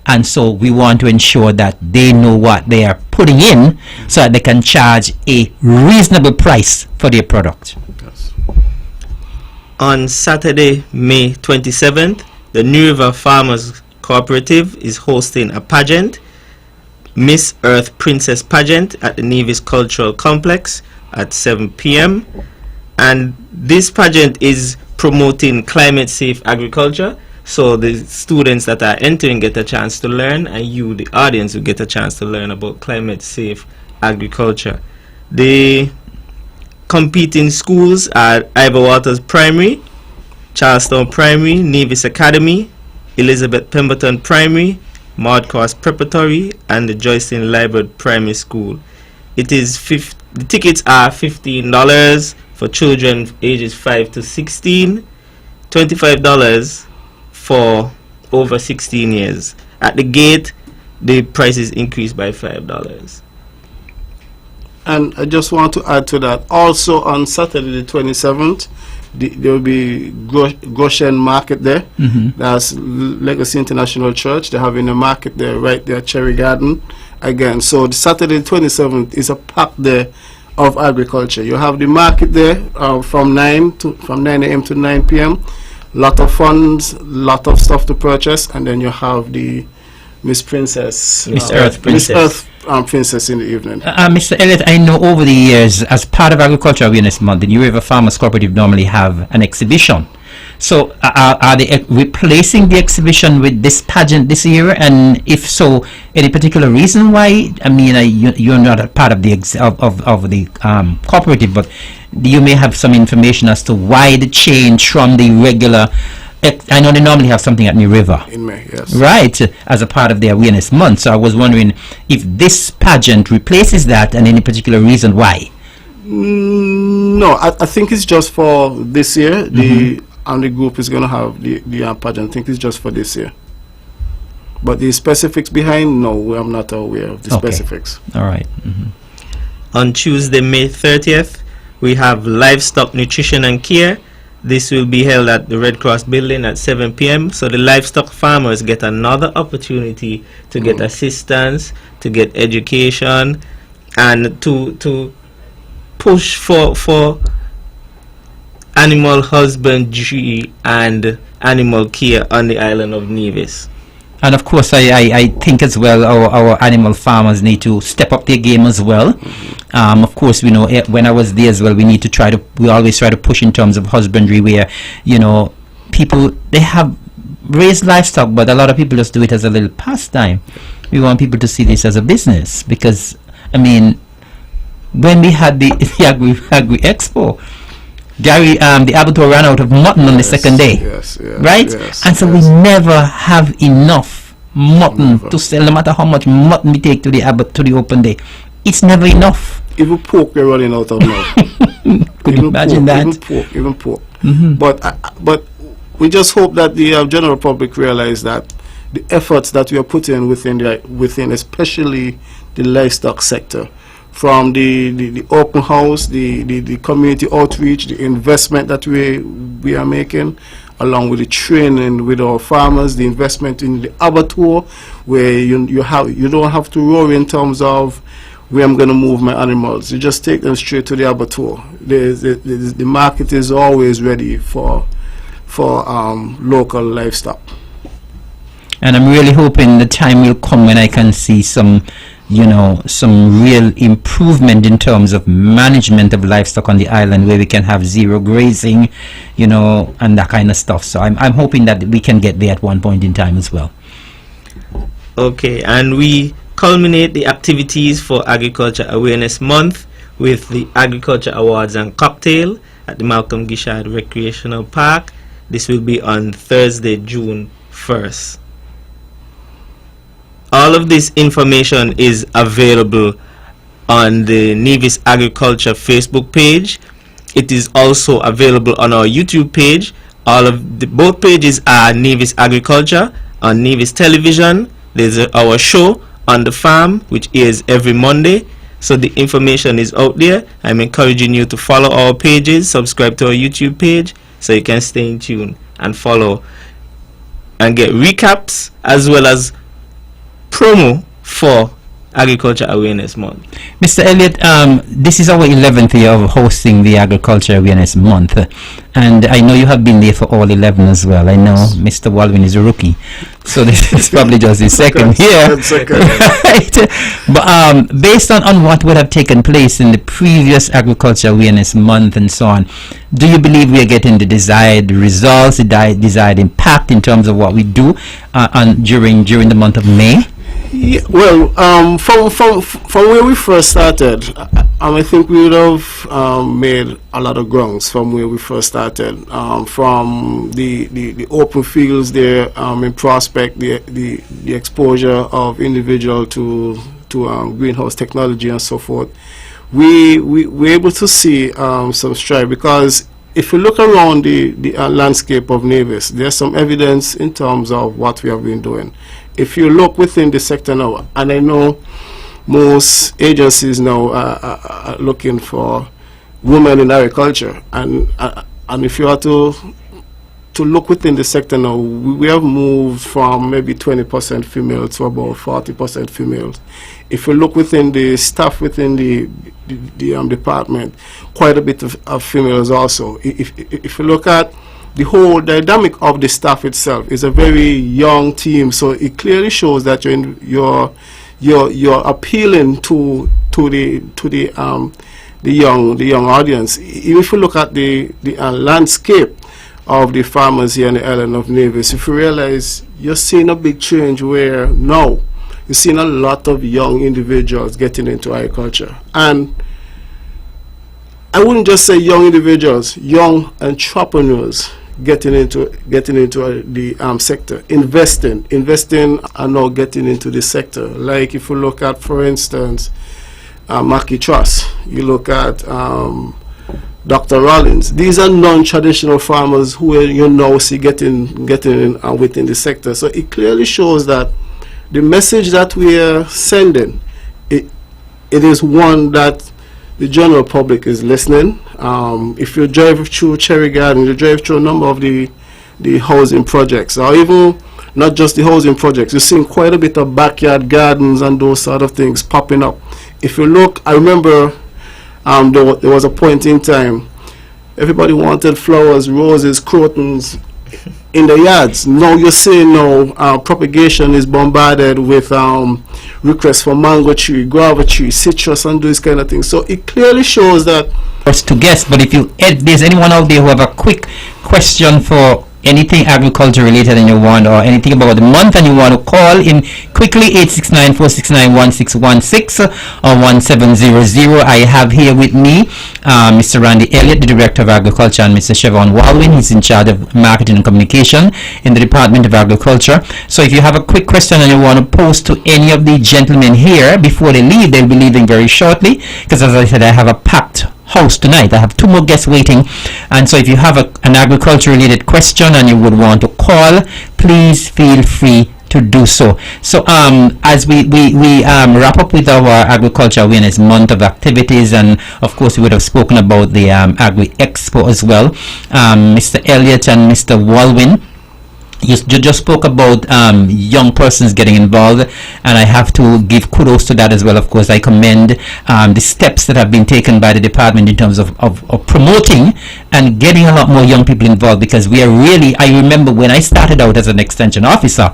and so we want to ensure that they know what they are putting in, so that they can charge a reasonable price for their product. Yes. On Saturday, May 27th, the New River Farmers Cooperative is hosting a pageant, Miss Earth Princess Pageant, at the Nevis Cultural Complex at 7 p.m. And this pageant is promoting climate safe agriculture, so the students that are entering get a chance to learn, and you, the audience, will get a chance to learn about climate safe agriculture. The competing schools are Ivor Waters Primary, Charlestown Primary, Nevis Academy, Elizabeth Pemberton Primary, Maud Cross Preparatory, and the Joycelyn Liebert Primary School. It is the tickets are $15 for children ages 5 to 16, $25 for over 16 years. At the gate, the prices increased by $5. And I just want to add to that, also on Saturday the 27th, there will be Goshen Market there. That's Legacy International Church. They're having a market there, right there, Cherry Garden. Again, so the Saturday the 27th is a packed day of agriculture. You have the market there from 9 a.m. to 9 p.m. Lot of funds, lot of stuff to purchase, and then you have the Miss Princess, Earth Princess. Princess in the evening. Mr. Elliott, I know over the years, as part of Agriculture Awareness Month, the New River Farmers Cooperative normally have an exhibition. So are they replacing the exhibition with this pageant this year? And if so, any particular reason why? I mean, you're not a part of the cooperative, but you may have some information as to why the change from the regular. I know they normally have something at New River. In May, yes. Right, as a part of the Awareness Month. So I was wondering if this pageant replaces that, and any particular reason why. No, I think it's just for this year. The group is going to have the pageant. I think it's just for this year. But the specifics behind, no, I'm not aware of the specifics. All right. On Tuesday, May 30th, we have Livestock Nutrition and Care. This will be held at the Red Cross building at 7 p.m. So the livestock farmers get another opportunity to get assistance, to get education, and to push for animal husbandry and animal care on the island of Nevis. And of course, I think as well our animal farmers need to step up their game as well. Of course, we know when I was there as well, we always try to push in terms of husbandry, where people, they have raised livestock, but a lot of people just do it as a little pastime. We want people to see this as a business, because I mean, when we had the Agri Expo, Gary, the abattoir ran out of mutton on the second day, right? And so we never have enough mutton to sell, no matter how much mutton we take to the open day. It's never enough. Even pork we're running out of now. Could you imagine that? Even pork. But we just hope that the general public realize that the efforts that we are putting within especially the livestock sector, from the open house, the community outreach, the investment that we are making, along with the training with our farmers, the investment in the abattoir, where you don't have to worry in terms of where I'm going to move my animals. You just take them straight to the abattoir. The market is always ready for local livestock. And I'm really hoping the time will come when I can see some real improvement in terms of management of livestock on the island, where we can have zero grazing, and that kind of stuff. So I'm hoping that we can get there at one point in time as well. Okay, and we culminate the activities for Agriculture Awareness Month with the Agriculture Awards and Cocktail at the Malcolm Gishard Recreational Park. This will be on Thursday, June 1st. All of this information is available on the Nevis Agriculture Facebook page. It is also available on our YouTube page. Both pages are Nevis Agriculture. On Nevis Television, there's our show On the Farm, which is every Monday. So the information is out there. I'm encouraging you to follow our pages, subscribe to our YouTube page, so you can stay in tune and follow and get recaps as well as promo for Agriculture Awareness Month. Mr. Elliott, this is our 11th year of hosting the Agriculture Awareness Month, and I know you have been there for all 11 as well. I know Mr. Walwin is a rookie, so this is probably just his second year. Right? But based on what would have taken place in the previous Agriculture Awareness Month and so on, do you believe we are getting the desired results, the desired impact in terms of what we do during the month of May? Yeah, well, from where we first started, I think we would have made a lot of grounds from where we first started. From the open fields there in Prospect, the exposure of individual to greenhouse technology and so forth. We were able to see some stride, because if you look around the landscape of Nevis, there's some evidence in terms of what we have been doing. If you look within the sector now, and I know most agencies now are looking for women in agriculture, and if you are to look within the sector now, we have moved from maybe 20% female to about 40% females. If you look within the staff within the department, quite a bit of females also. If you look at the whole dynamic of the staff itself, is a very young team, so it clearly shows that you're appealing to the young audience. If you look at the landscape of the farmers here in the island of Nevis, if you realize, you're seeing a big change where now you're seeing a lot of young individuals getting into agriculture. And I wouldn't just say young individuals, young entrepreneurs getting into the sector, investing and now getting into the sector. Like if you look at, for instance, Mackey Trust, you look at Dr. Rollins. These are non-traditional farmers who you now see getting in within the sector. So it clearly shows that the message that we are sending, it is one that the general public is listening. If you drive through Cherry Garden, you drive through a number of the housing projects, or even not just the housing projects, you're seeing quite a bit of backyard gardens and those sort of things popping up. If you look, I remember there was a point in time, everybody wanted flowers, roses, crotons in the yards. Now you're seeing propagation is bombarded with requests for mango tree, guava tree, citrus, and those kind of things. So it clearly shows that. To guess, but if there's anyone out there who have a quick question for anything agriculture related and you want, or anything about the month and you want to call in quickly, 869-469-1616 or 1700. I have here with me Mr. Randy Elliott, the Director of Agriculture, and Mr. Chevon Walwin. He's in charge of marketing and communication in the Department of Agriculture. So if you have a quick question and you want to pose to any of the gentlemen here before they leave, they'll be leaving very shortly, because as I said, I have a packed house tonight. I have 2 more guests waiting, and so if you have an agriculture related question and you would want to call, please feel free to do so. So as we wrap up with our Agriculture Awareness Month of activities, and of course we would have spoken about the Agri Expo as well. Mr. Elliott and Mr. Walwin, you just spoke about young persons getting involved, and I have to give kudos to that as well. Of course, I commend the steps that have been taken by the department in terms of promoting and getting a lot more young people involved, because we are really, I remember when I started out as an extension officer,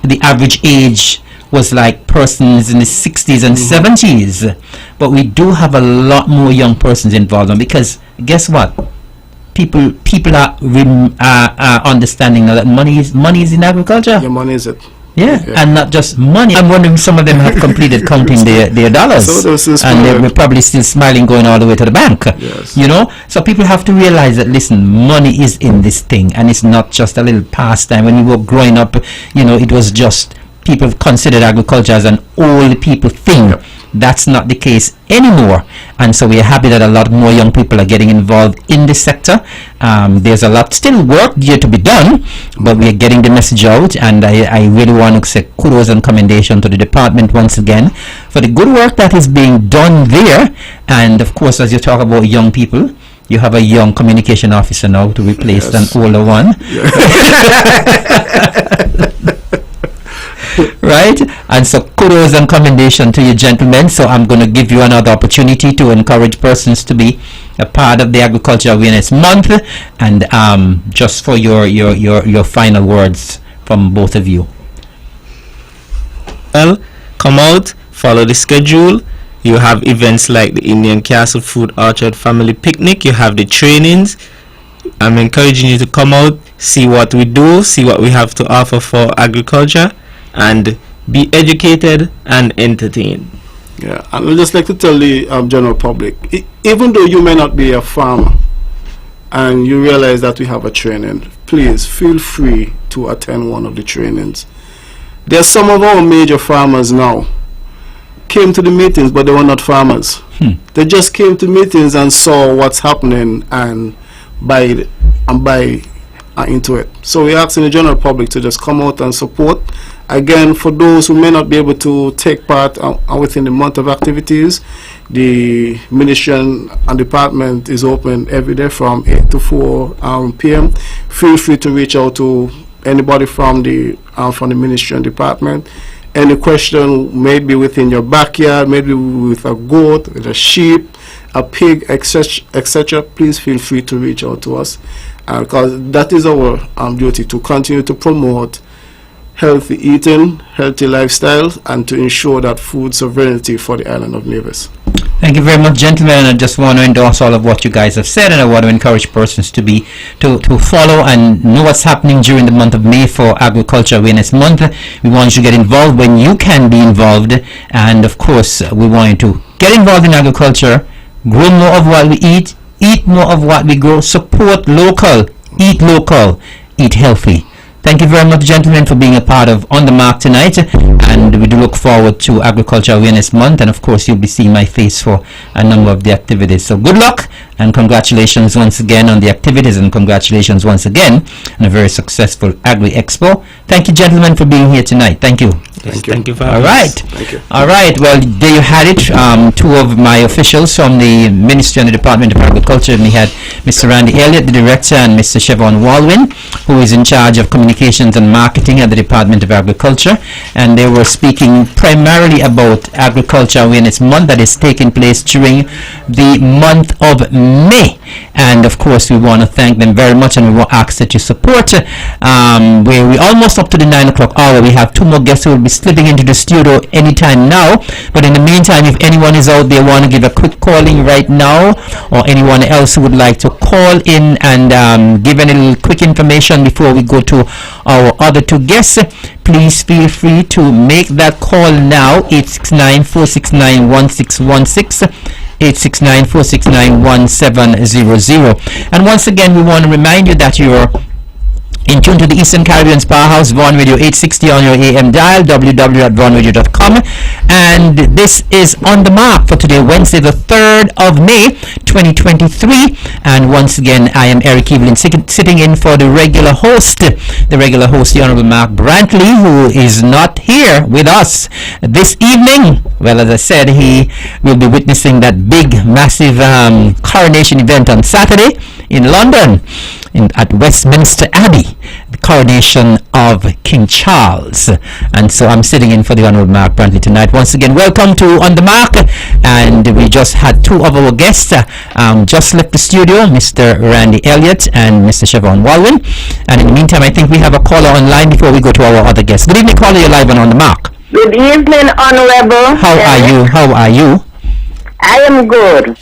the average age was like persons in the 60s and 70s, but we do have a lot more young persons involved, and because guess what? People are understanding now that money is in agriculture. Yeah, money is it. Yeah, and not just money. I'm wondering if some of them have completed counting their dollars, and they're probably still smiling going all the way to the bank. Yes. So people have to realize that, listen, money is in this thing, and it's not just a little pastime. When we were growing up, it was just people considered agriculture as an old people thing. Yep. That's not the case anymore, and so we are happy that a lot more young people are getting involved in the sector. There's a lot still work here to be done, but we are getting the message out, and I really want to say kudos and commendation to the department once again for the good work that is being done there. And of course, as you talk about young people, you have a young communication officer now to replace an older one. Right? And so kudos and commendation to you gentlemen. So I'm going to give you another opportunity to encourage persons to be a part of the Agriculture Awareness Month, and just for your final words from both of you. Well, come out, follow the schedule. You have events like the Indian Castle Food Orchard Family Picnic. You have the trainings. I'm encouraging you to come out, see what we do, see what we have to offer for agriculture, and be educated and entertained. Yeah, and I'd just like to tell the general public, even though you may not be a farmer and you realize that we have a training, please feel free to attend one of the trainings. There's some of our major farmers now came to the meetings, but they were not farmers. They just came to meetings and saw what's happening and buy into it. So we're asking the general public to just come out and support. Again, for those who may not be able to take part within the month of activities, the ministry and department is open every day from 8 to 4 p.m. Feel free to reach out to anybody from the ministry and department. Any question, maybe within your backyard, maybe with a goat, with a sheep, a pig, etc., please feel free to reach out to us, because that is our duty, to continue to promote healthy eating, healthy lifestyles, and to ensure that food sovereignty for the island of Nevis. Thank you very much, gentlemen. I just want to endorse all of what you guys have said, and I want to encourage persons to follow and know what's happening during the month of May for Agriculture Awareness Month. We want you to get involved when you can be involved, and of course, we want you to get involved in agriculture, grow more of what we eat more of what we grow, support local, eat healthy. Thank you very much, gentlemen, for being a part of On the Mark tonight, and we do look forward to Agriculture Awareness Month, and of course you'll be seeing my face for a number of the activities. So good luck, and congratulations once again on the activities, and congratulations once again on a very successful Agri Expo. Thank you, gentlemen, for being here tonight. Thank you. Thank you for having us. Thank you. All right. Well, there you had it. Two of my officials from the Ministry and the Department of Agriculture. And we had Mr. Randy Elliott, the Director, and Mr. Siobhan Walwyn, who is in charge of communications and marketing at the Department of Agriculture. And they were speaking primarily about Agriculture Awareness Month that is taking place during the month of May. And of course, we want to thank them very much, and we want to ask that you support. We're almost up to the 9 o'clock hour. We have two more guests who will be slipping into the studio anytime now. But in the meantime, if anyone is out there want to give a quick calling right now, or anyone else who would like to call in and give any little quick information before we go to our other two guests, please feel free to make that call now. 869-469-1616. 869-469-1700. And once again, we want to remind you that you're in tune to the Eastern Caribbean's Powerhouse, Vaughan Radio 860 on your AM dial, www.vaughanradio.com. And this is On the Mark for today, Wednesday, the 3rd of May, 2023. And once again, I am Eric Evelyn, sitting in for the regular host, the Honorable Mark Brantley, who is not here with us this evening. Well, as I said, he will be witnessing that big, massive coronation event on Saturday in London, at Westminster Abbey, the coronation of King Charles. And so I'm sitting in for the Honorable Mark Brantley tonight. Once again, welcome to On the Mark. And we just had two of our guests just left the studio, Mr. Randy Elliott and Mr. Siobhan Walwyn. And in the meantime, I think we have a caller online before we go to our other guests. Good evening, caller. You're live on the Mark. Good evening, Honorable. How are you? I am good.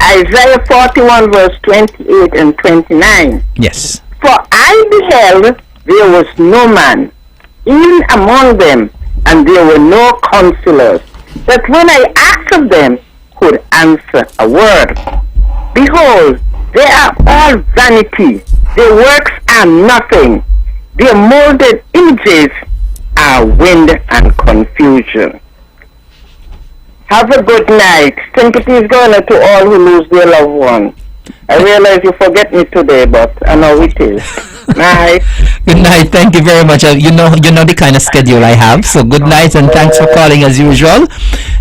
Isaiah 41 verse 28 and 29. Yes. For I beheld, there was no man, even among them, and there were no counselors, that when I asked of them, could answer a word. Behold, they are all vanity. Their works are nothing. Their molded images are wind and confusion. Have a good night. Sympathy is going out to all who lose their loved one. I realize you forget me today, but I know it is. Night. Good night. Thank you very much. You know the kind of schedule I have. So good night, and thanks for calling as usual.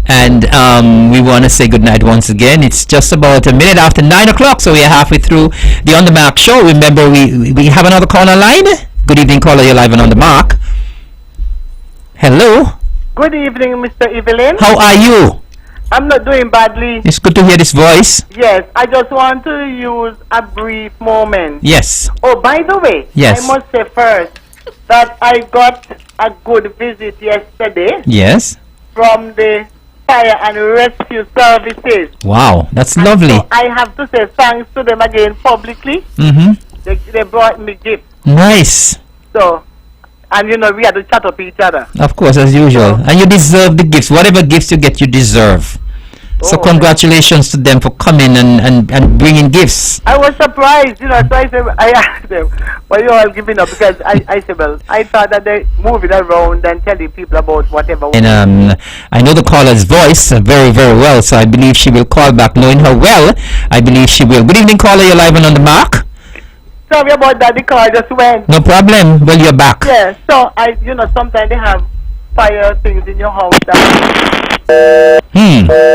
And we want to say good night once again. It's just about a minute after 9 o'clock, so we are halfway through the On the Mark show. Remember, we have another caller line. Good evening, caller. You're live and On the Mark. Hello. Good evening, Mr. Evelyn. How are you? I'm not doing badly. It's good to hear this voice. Yes, I just want to use a brief moment. Yes. Oh, by the way, yes. I must say first that I got a good visit yesterday. Yes. From the Fire and Rescue Services. Wow, that's lovely. So I have to say thanks to them again publicly. Mm-hmm. They brought me gifts. Nice. So And, we had to chat up each other. Of course, as usual. And you deserve the gifts. Whatever gifts you get, you deserve. So Oh, congratulations to them for coming and bringing gifts. I was surprised, so I asked them, why you all giving up? Because I said, well, I thought that they moving around and telling people about whatever. And I know the caller's voice very, very well, so I believe she will call back. Knowing her well, I believe she will. Good evening, caller. You're live and on the mark. Sorry about that, the car just went. No problem. Well, you're back. Yeah, so sometimes they have fire things in your house.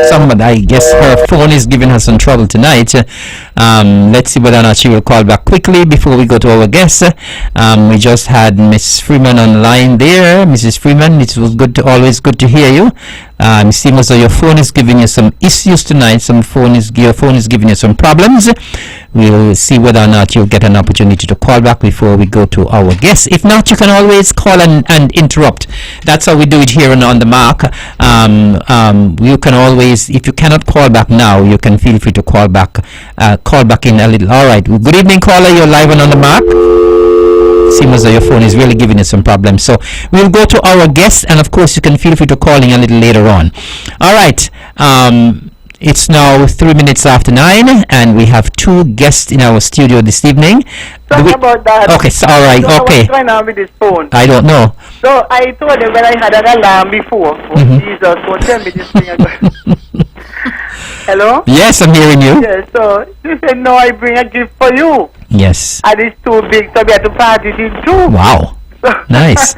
Somebody, I guess her phone is giving her some trouble tonight. Let's see whether or not she will call back quickly before we go to our guest. We just had Miss Freeman on the line there. Mrs. Freeman, it was always good to hear you. It seems as though your phone is giving you some issues tonight. Your phone is giving you some problems. We'll see whether or not you'll get an opportunity to call back before we go to our guest. If not, you can always call and interrupt. That's how we do it here on the mark. You can always, if you cannot call back now, you can feel free to call back in a little. All right. Good evening, caller. You're live and on the mark. Seems as though your phone is really giving you some problems. So we'll go to our guest, and of course you can feel free to call in a little later on. All right. It's now 3 minutes after 9, and we have 2 guests in our studio this evening. Sorry about that. Okay, so, all right, So okay. what's going on with this phone? I don't know. So I told them when I had an alarm before. Oh, Jesus, don't tell me this thing again. Hello? Yes, I'm hearing you. Yeah, so she said, no, I bring a gift for you. Yes. And it's too big, so we had to party it in two. Wow. Nice.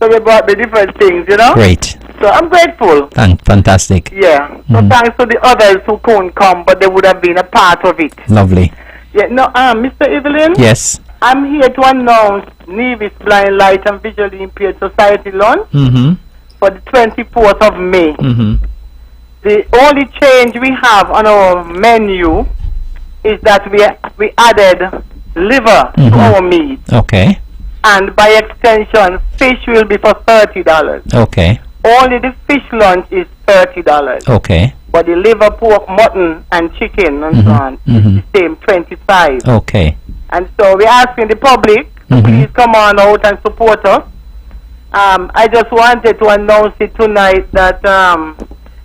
So we brought the different things, Great. So I'm grateful. Fantastic. Yeah. So thanks to the others who couldn't come, but they would have been a part of it. Lovely. Yeah. No, Mr. Evelyn. Yes. I'm here to announce Nevis Blind Light and Visually Impaired Society lunch for the 24th of May. The only change we have on our menu is that we added liver to our meat. Okay. And by extension, fish will be for $30. Okay. Only the fish lunch is $30. Okay. But the liver, pork, mutton, and chicken and so on is the same, $25. Okay. And so we're asking the public to please come on out and support us. I just wanted to announce it tonight that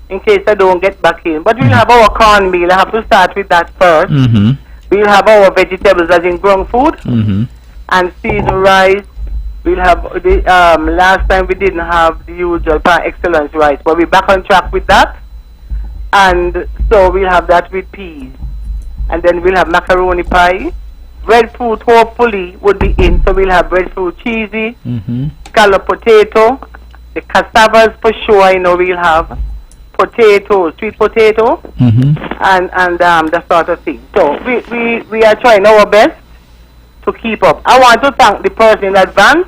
in case I don't get back in. But we'll have our corn meal. I have to start with that first. We'll have our vegetables as in grown food and seasoned rice. We'll have the last time we didn't have the usual par excellence rice, but we're back on track with that. And so we'll have that with peas. And then we'll have macaroni pie. Breadfruit hopefully would be in, so we'll have breadfruit cheesy, scallop potato, the cassavas for sure, we'll have potato, sweet potato, and that sort of thing. So we are trying our best to keep up. I want to thank the person in advance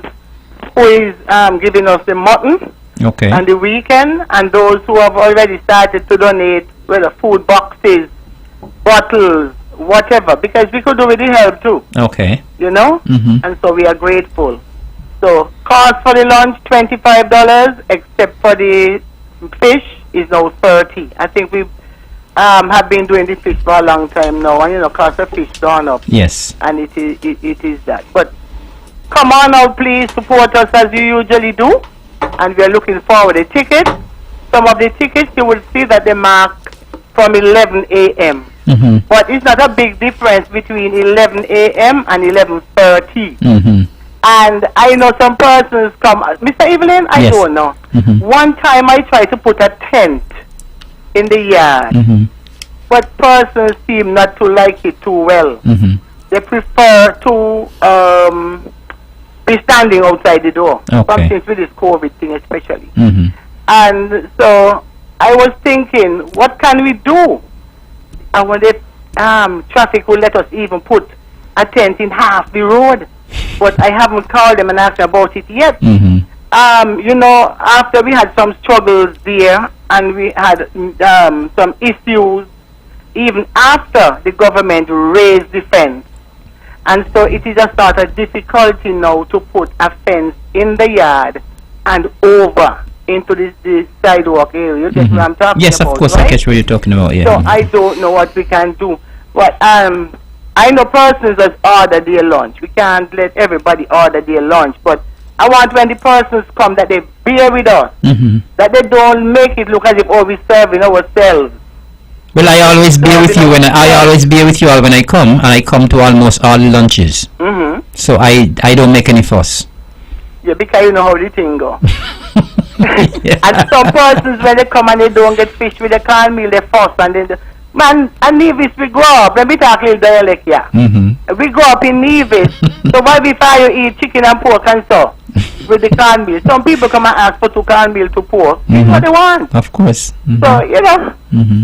who is giving us the mutton and the weekend, and those who have already started to donate, whether food boxes, bottles, whatever, because we could do with the help too. Okay. And so we are grateful. So cost for the lunch $25, except for the fish is now $30. I think we have been doing the fish for a long time now, and cost of fish gone up. Yes. And it is that. But come on out, please support us as you usually do, and we are looking forward to the tickets. Some of the tickets you will see that they mark from 11 a.m. But it's not a big difference between 11 a.m. and 11:30. And I know some persons come. Mr. Evelyn, I don't know. One time I tried to put a tent in the yard, but persons seem not to like it too well. They prefer to be standing outside the door. Since with this COVID thing especially. And so I was thinking, what can we do? And when the traffic will let us even put a tent in half the road. But I haven't called them and asked about it yet. After we had some struggles there, and we had some issues even after the government raised the fence. And so it is a sort of difficulty now to put a fence in the yard and over into the sidewalk area. You get what I'm talking about? Yes, of course, right? I catch what you're talking about, yeah. So I don't know what we can do. But I know persons that order their lunch. We can't let everybody order their lunch, but I want when the persons come that they bear with us, that they don't make it look as if we're serving ourselves. Well, I always bear with you I always bear with you all when I come, and I come to almost all the lunches. So I don't make any fuss. Yeah, because you know how the thing go. And some persons when they come and they don't get fish with the cornmeal, they fuss and then man, and Nevis we grow up. Let me talk a little dialect here. We grow up in Nevis. So why before you eat chicken and pork and so with the cornmeal? Some people come and ask for 2 cornmeal to pork. That's what they want. Of course. So, you know,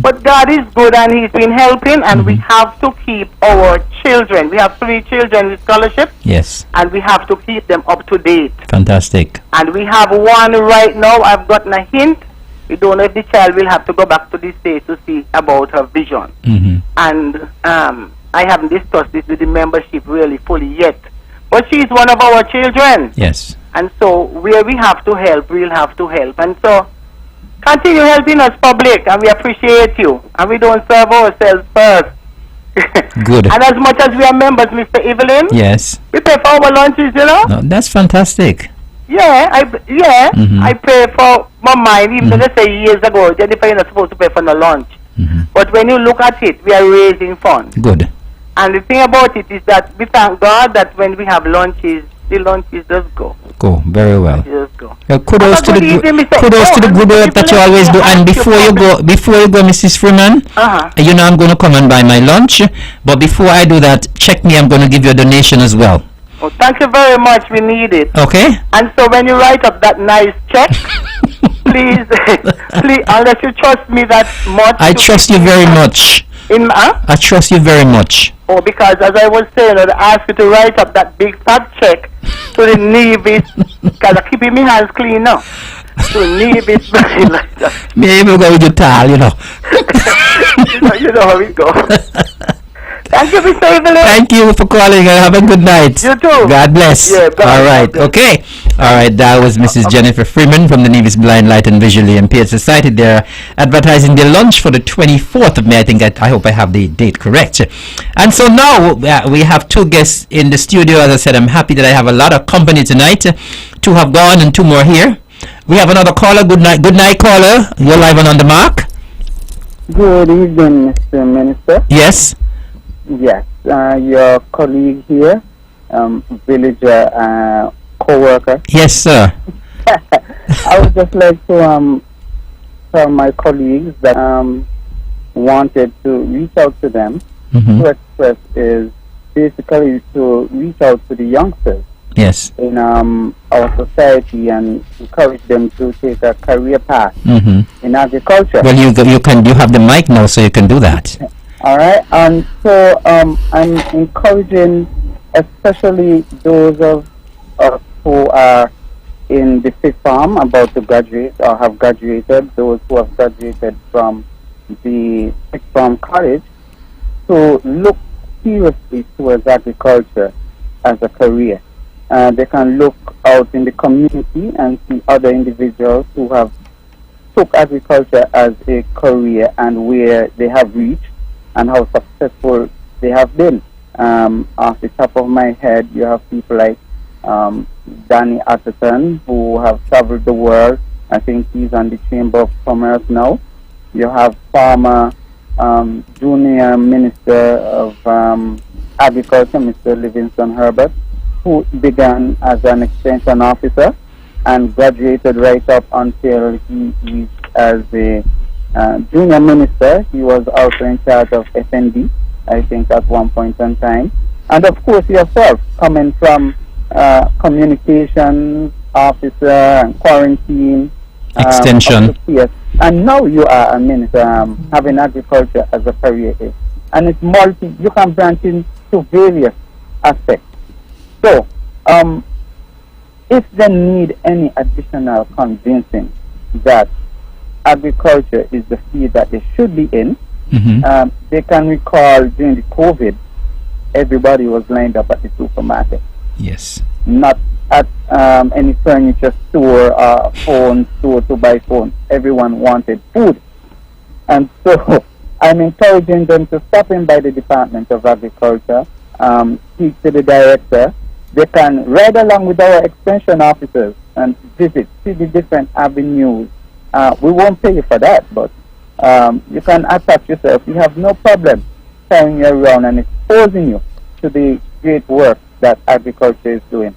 but God is good and He's been helping, and we have to keep our children. We have 3 children with scholarship. Yes. And we have to keep them up to date. Fantastic. And we have one right now. I've gotten a hint. We don't know if the child will have to go back to the States to see about her vision. And I haven't discussed this with the membership really fully yet. But she's one of our children. Yes. And so where we have to help, we'll have to help. And so continue helping us, public, and we appreciate you. And we don't serve ourselves first. Good. And as much as we are members, Mr. Evelyn, yes, we pay for our lunches, you know? No, that's fantastic. Yeah, I pay for my mind, even though they say years ago, Jennifer, you're not supposed to pay for no lunch. But when you look at it, we are raising funds. Good. And the thing about it is that we thank God that when we have lunches, the lunches just go. Go very well. Just go. Kudos to the good work that you always do. And before you go, Mrs. Freeman, you know I'm going to come and buy my lunch. But before I do that, check me. I'm going to give you a donation as well. Oh, thank you very much. We need it. Okay. And so when you write up that nice check, please, unless you trust me that much. I trust you very much. I trust you very much. Oh, because as I was saying, I'd ask you to write up that big fat check to the Nevis, because I'm keeping my hands clean now. To Nevis, like that. Me even go with your towel, you know. you know how it goes. Thank you, Mr. Evelyn. Thank you for calling and have a good night. You too. God bless. Yeah, all right. Okay. All right. That was Mrs. Jennifer Freeman from the Nevis Blind, Light and Visually Impaired Society. They're advertising their lunch for the 24th of May. I hope I have the date correct. And so now we have 2 guests in the studio. As I said, I'm happy that I have a lot of company tonight. 2 have gone and 2 more here. We have another caller. Good night. Good night, caller. You're live and on the mark. Good evening, Mr. Minister. Yes. Yes, your colleague here, villager, co-worker. Yes, sir. I would just like to tell my colleagues that wanted to reach out to them to express is basically to reach out to the youngsters. Yes. In our society and encourage them to take a career path in agriculture. Well, you have the mic now, so you can do that. All right, and so I'm encouraging, especially those of us who are in the 5th farm about to graduate or have graduated, those who have graduated from the 6th farm college, to look seriously towards agriculture as a career. They can look out in the community and see other individuals who have took agriculture as a career and where they have reached and how successful they have been. Off the top of my head, you have people like Danny Atherton, who have traveled the world. I think he's on the Chamber of Commerce now. You have former Junior Minister of Agriculture, Mr. Livingston Herbert, who began as an extension officer and graduated right up until he reached as a junior minister. He was also in charge of FND, I think, at one point in time. And of course, yourself, coming from communications officer and quarantine extension. Yes, and now you are a minister, having agriculture as a career. And it's you can branch into various aspects. So, if they need any additional convincing that agriculture is the field that they should be in, they can recall during the COVID, everybody was lined up at the supermarket. Yes. Not at any furniture store or phone store to buy phones. Everyone wanted food. And so I'm encouraging them to stop in by the Department of Agriculture, speak to the director, they can ride along with our extension officers and see the different avenues. We won't pay you for that, but you can attach yourself. You have no problem carrying you around and exposing you to the great work that agriculture is doing.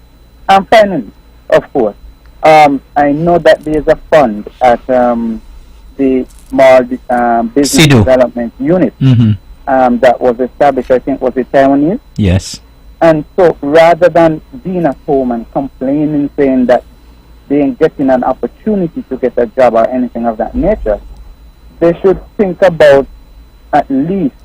And finally, of course, I know that there is a fund at the Small Business Development Unit that was established, I think, was it Taiwanese? Yes. And so rather than being at home and complaining, saying that they ain't getting an opportunity to get a job or anything of that nature, they should think about at least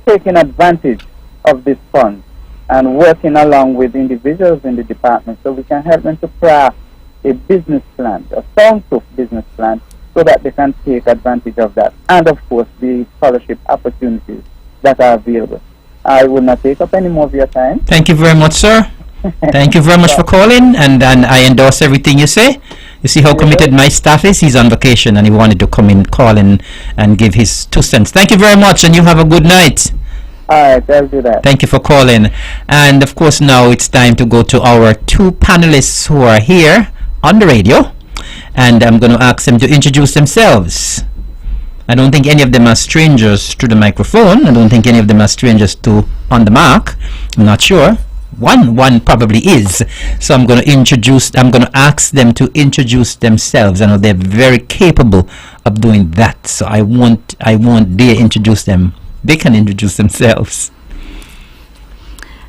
taking advantage of this fund and working along with individuals in the department so we can help them to craft a business plan, a soundproof business plan, so that they can take advantage of that. And of course, the scholarship opportunities that are available. I will not take up any more of your time. Thank you very much, sir. Thank you very much for calling, and I endorse everything you say. You see how committed my staff is? He's on vacation and he wanted to come in, call and give his 2 cents. Thank you very much, and you have a good night. All right, I'll do that. Thank you for calling. And of course, now it's time to go to our 2 panelists who are here on the radio, and I'm going to ask them to introduce themselves. I don't think any of them are strangers to the microphone. I don't think any of them are strangers to On the Mark. I'm not sure. One probably is. So I'm going to ask them to introduce themselves. I know they're very capable of doing that. So I won't dare introduce them. They can introduce themselves.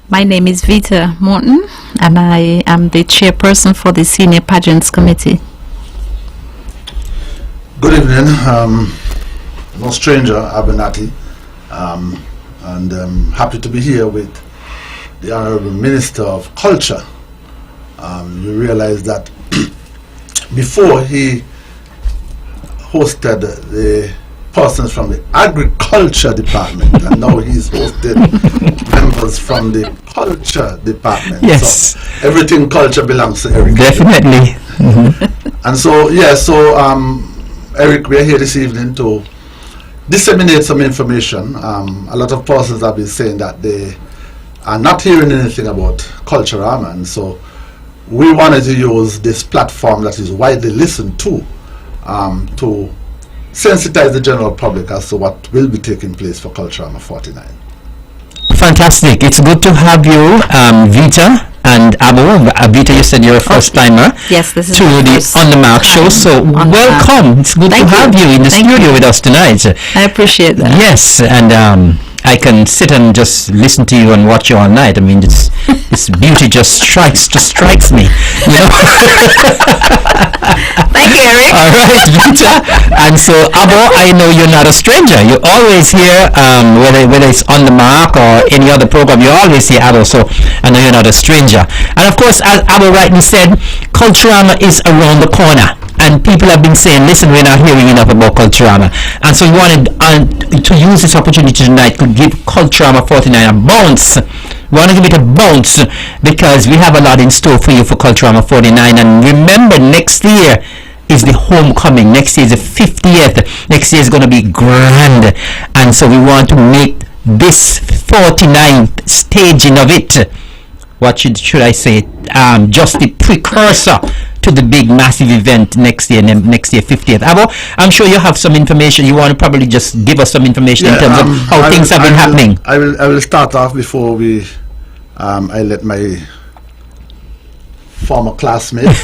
My name is Vita Morton, and I am the chairperson for the Senior Pageants Committee. Good evening. No stranger, Abernathy, and happy to be here with the Honorable Minister of Culture. You realize that before he hosted the persons from the Agriculture Department, and now he's hosted members from the Culture Department. Yes. So everything culture belongs to Eric. Definitely. And so, Eric, we're here this evening to disseminate some information. A lot of persons have been saying that they are not hearing anything about Culturama, and so we wanted to use this platform that is widely listened to sensitize the general public as to what will be taking place for Culturama 49. Fantastic. It's good to have you, Vita and Abu. Vita, you said you're a first timer. Yes, this is to the On the Mark show. So welcome. It's good to have you in the studio with us tonight. I appreciate that. Yes, and I can sit and just listen to you and watch you all night. I mean, this beauty just strikes me. You know? Thank you, Eric. All right, Vita. And so, Abo, I know you're not a stranger. You always hear, whether it's On the Mark or any other program, you always hear Abo. So I know you're not a stranger. And of course, as Abo rightly said, Culturama is around the corner. And people have been saying, listen, we're not hearing enough about Culturama. And so we wanted to use this opportunity tonight to give Culturama 49 a bounce. We want to give it a bounce because we have a lot in store for you for Culturama 49. And remember, next year is the homecoming. Next year is the 50th. Next year is going to be grand. And so we want to make this 49th staging of it, what should I say, just the precursor to the big massive event next year 50th. Abo, I'm sure you have some information. You want to probably just give us some information in terms of how things have been happening. I will start off before I let my former classmate.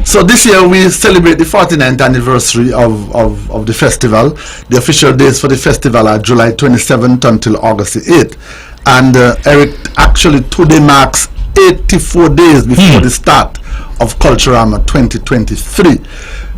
So this year we celebrate the 49th anniversary of the festival. The official dates for the festival are July 27th until August 8th. And Eric, actually today marks 84 days before the start of Culturama 2023.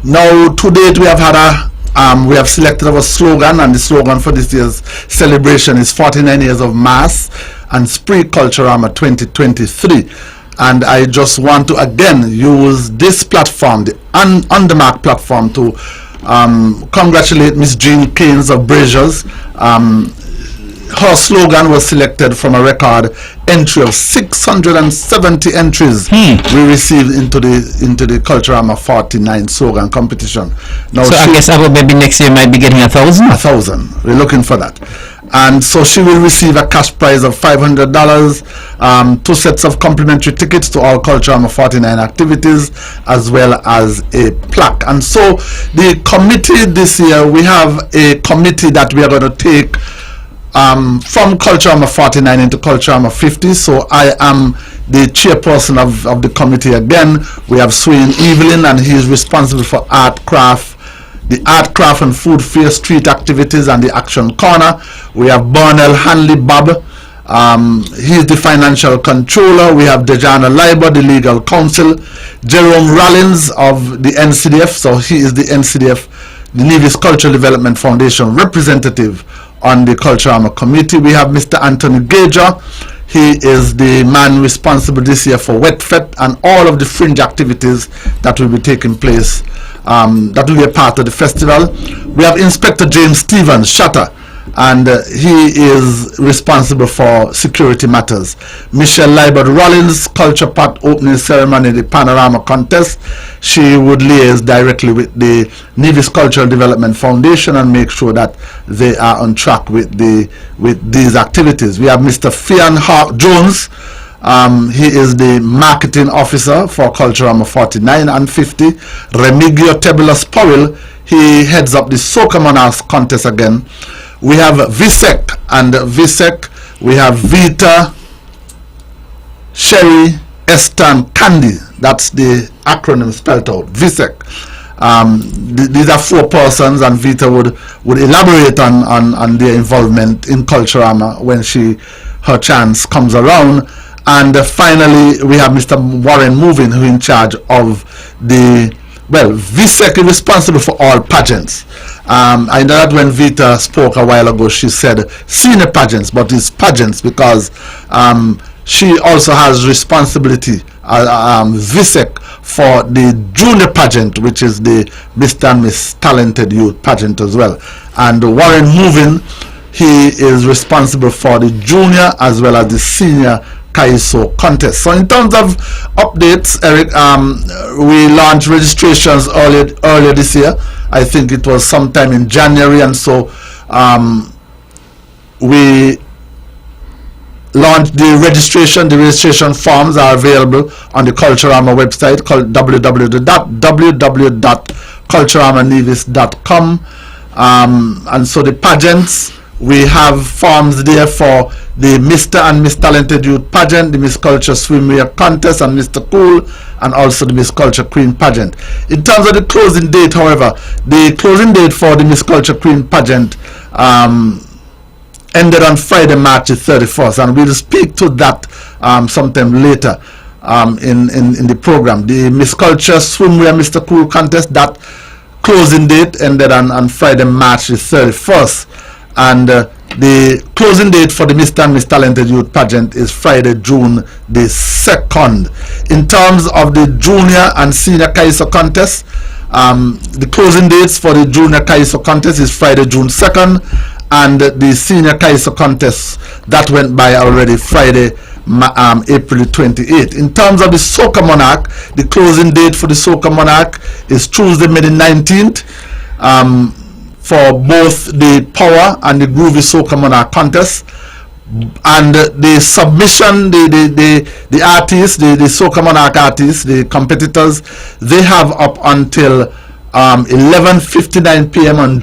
Now, to date, we have had we have selected our slogan, and the slogan for this year's celebration is 49 years of mass and spree Culturama 2023. And I just want to again use this platform, the On the Mark platform, to congratulate Miss Jean Keynes of Braziers. Her slogan was selected from a record entry of 670 entries we received into the Culturama 49 slogan competition. Now, so I guess maybe next year might be getting 1,000. 1,000. We're looking for that. And so she will receive a cash prize of $500, 2 sets of complimentary tickets to all Culturama 49 activities, as well as a plaque. And so the committee this year, we have a committee that we are going to take from Culturama 49 into Culturama 50. So I am the chairperson of the committee again. We have Swain Evelyn, and he is responsible for the art, craft and food fair, street activities, and the action corner. We have Bernal Hanley Bob. He is the financial controller. We have Dejana Leiber, the legal counsel. Jerome Rollins of the NCDF. So he is the NCDF, the Nevis Cultural Development Foundation representative on the Culturama committee. We have Mr. Anthony Gager. He is the man responsible this year for Wet Fest and all of the fringe activities that will be taking place, that will be a part of the festival. We have Inspector James Stevens, Shutter, and he is responsible for security matters. Michelle Libert Rollins, Culture Pot opening ceremony, the Panorama contest. She would liaise directly with the Nevis Cultural Development Foundation and make sure that they are on track with these activities. We have Mr. Fian Hawk Jones. He is the marketing officer for Culturama 49 and 50. Remigio Tebulus Powell, he heads up the Soca Monarchs contest again. We have Visek, and Visek, we have Vita, Sherry, Esther, and Candy. That's the acronym spelled out, Visek. These are 4 persons, and Vita would elaborate on their involvement in Culturama when her chance comes around. And finally, we have Mr. Warren Moving, who is in charge of Visek is responsible for all pageants. I know that when Vita spoke a while ago, she said senior pageants, but it's pageants because she also has responsibility, Visek, for the junior pageant, which is the Mr. and Miss Talented Youth pageant as well. And Warren Moving, he is responsible for the junior as well as the senior Kaiso contest. So in terms of updates, Eric, we launched registrations earlier this year. I think it was sometime in January, and so we launched the registration. The registration forms are available on the Culturama website called www.culturamanevis.com. And so the pageants, we have forms there for the Mr. and Miss Talented Youth pageant, the Miss Culture Swimwear contest, and Mr. Cool, and also the Miss Culture Queen pageant. In terms of the closing date, however, the closing date for the Miss Culture Queen pageant ended on Friday, March 31st, and we'll speak to that sometime later in the program. The Miss Culture Swimwear Mr. Cool contest, that closing date ended on Friday, March 31st. And the closing date for the Mr. and Miss Talented Youth pageant is Friday, June the 2nd. In terms of the junior and senior Kaiso contest, the closing dates for the junior Kaiso contest is Friday, June 2nd, and the senior Kaiso contest, that went by already, Friday, April 28th. In terms of the Soca Monarch, the closing date for the Soca Monarch is Tuesday, May the 19th. For both the Power and the Groovy Soca Monarch contest, and the submission, the artists, the Soca Monarch artists, the competitors, they have up until 11:59 p.m. on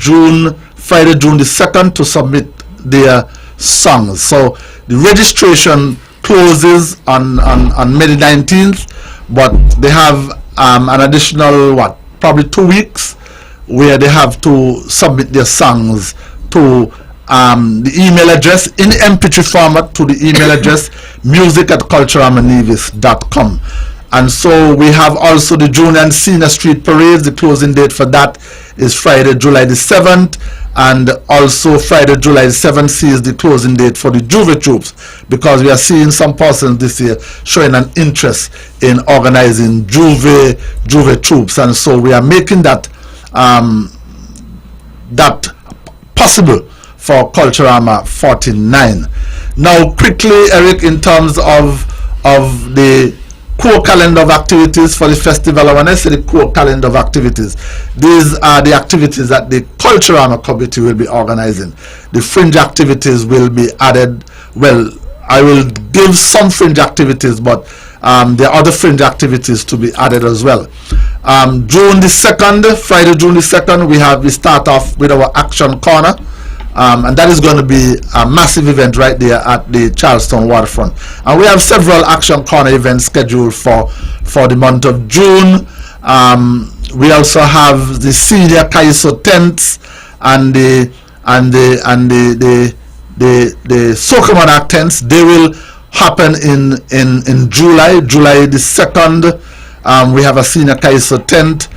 Friday, June the 2nd to submit their songs. So the registration closes on May the 19th, but they have an additional probably 2 weeks where they have to submit their songs to the email address in the MP3 format, to the email address music@culturamanevis.com. And so we have also the junior and senior street parades. The closing date for that is Friday, July the 7th, and also Friday, July the 7th sees the closing date for the Juve troops, because we are seeing some persons this year showing an interest in organizing Juve troops, and so we are making that possible for Culturama 49. Now quickly, Eric, in terms of the core calendar of activities for the festival. And when I say the core calendar of activities, these are the activities that the Culturama committee will be organizing. The fringe activities will be added. Well, I will give some fringe activities, but there are other fringe activities to be added as well. June the 2nd, Friday, June the 2nd, we start off with our Action Corner. And that is going to be a massive event right there at the Charlestown waterfront. And we have several Action Corner events scheduled for the month of June. We also have the senior Kaiso tents and the Soca Monarch tents. They will happen in July the 2nd. We have a senior Kaiso tent.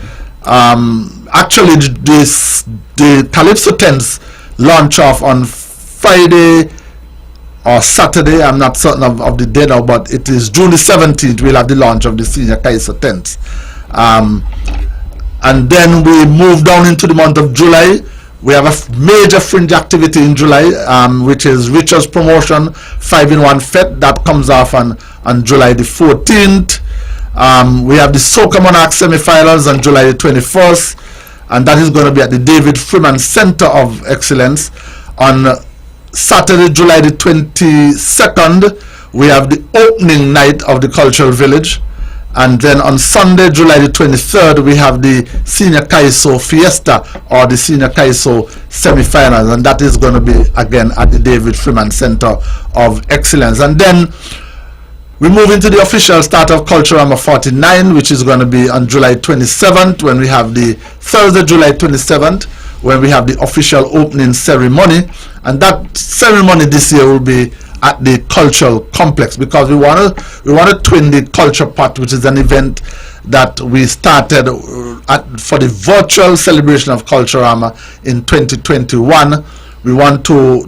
Actually, the Calypso tents launch off on Friday or Saturday. I'm not certain of the day now, but it is June the 17th. We'll have the launch of the senior Kaiso tents. And then we move down into the month of July. We have a major fringe activity in July, which is Richard's Promotion 5-in-1 Fete. That comes off on July the 14th. We have the Soca Monarch semi-finals on July the 21st. And that is going to be at the David Freeman Center of Excellence. On Saturday, July the 22nd, we have the opening night of the Cultural Village. And then on Sunday, July the 23rd, we have the Senior Kaiso Fiesta, or the Senior Kaiso semi-finals. And that is going to be, again, at the David Freeman Center of Excellence. And then we move into the official start of Culturama 49, which is going to be on July 27th, when we have the Thursday, July 27th, when we have the official opening ceremony. And that ceremony this year will be at the cultural complex, because we want to twin the culture pot, which is an event that we started for the virtual celebration of Culturama in 2021. We want to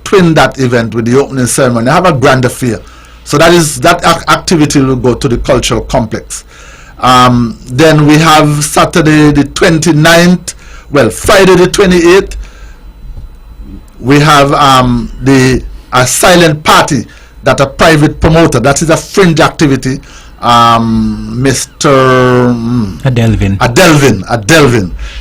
twin that event with the opening ceremony, have a grand affair. So that activity will go to the cultural complex. Then we have Saturday the 29th, Friday the 28th, we have a silent party that a private promoter, that is a fringe activity, Mr.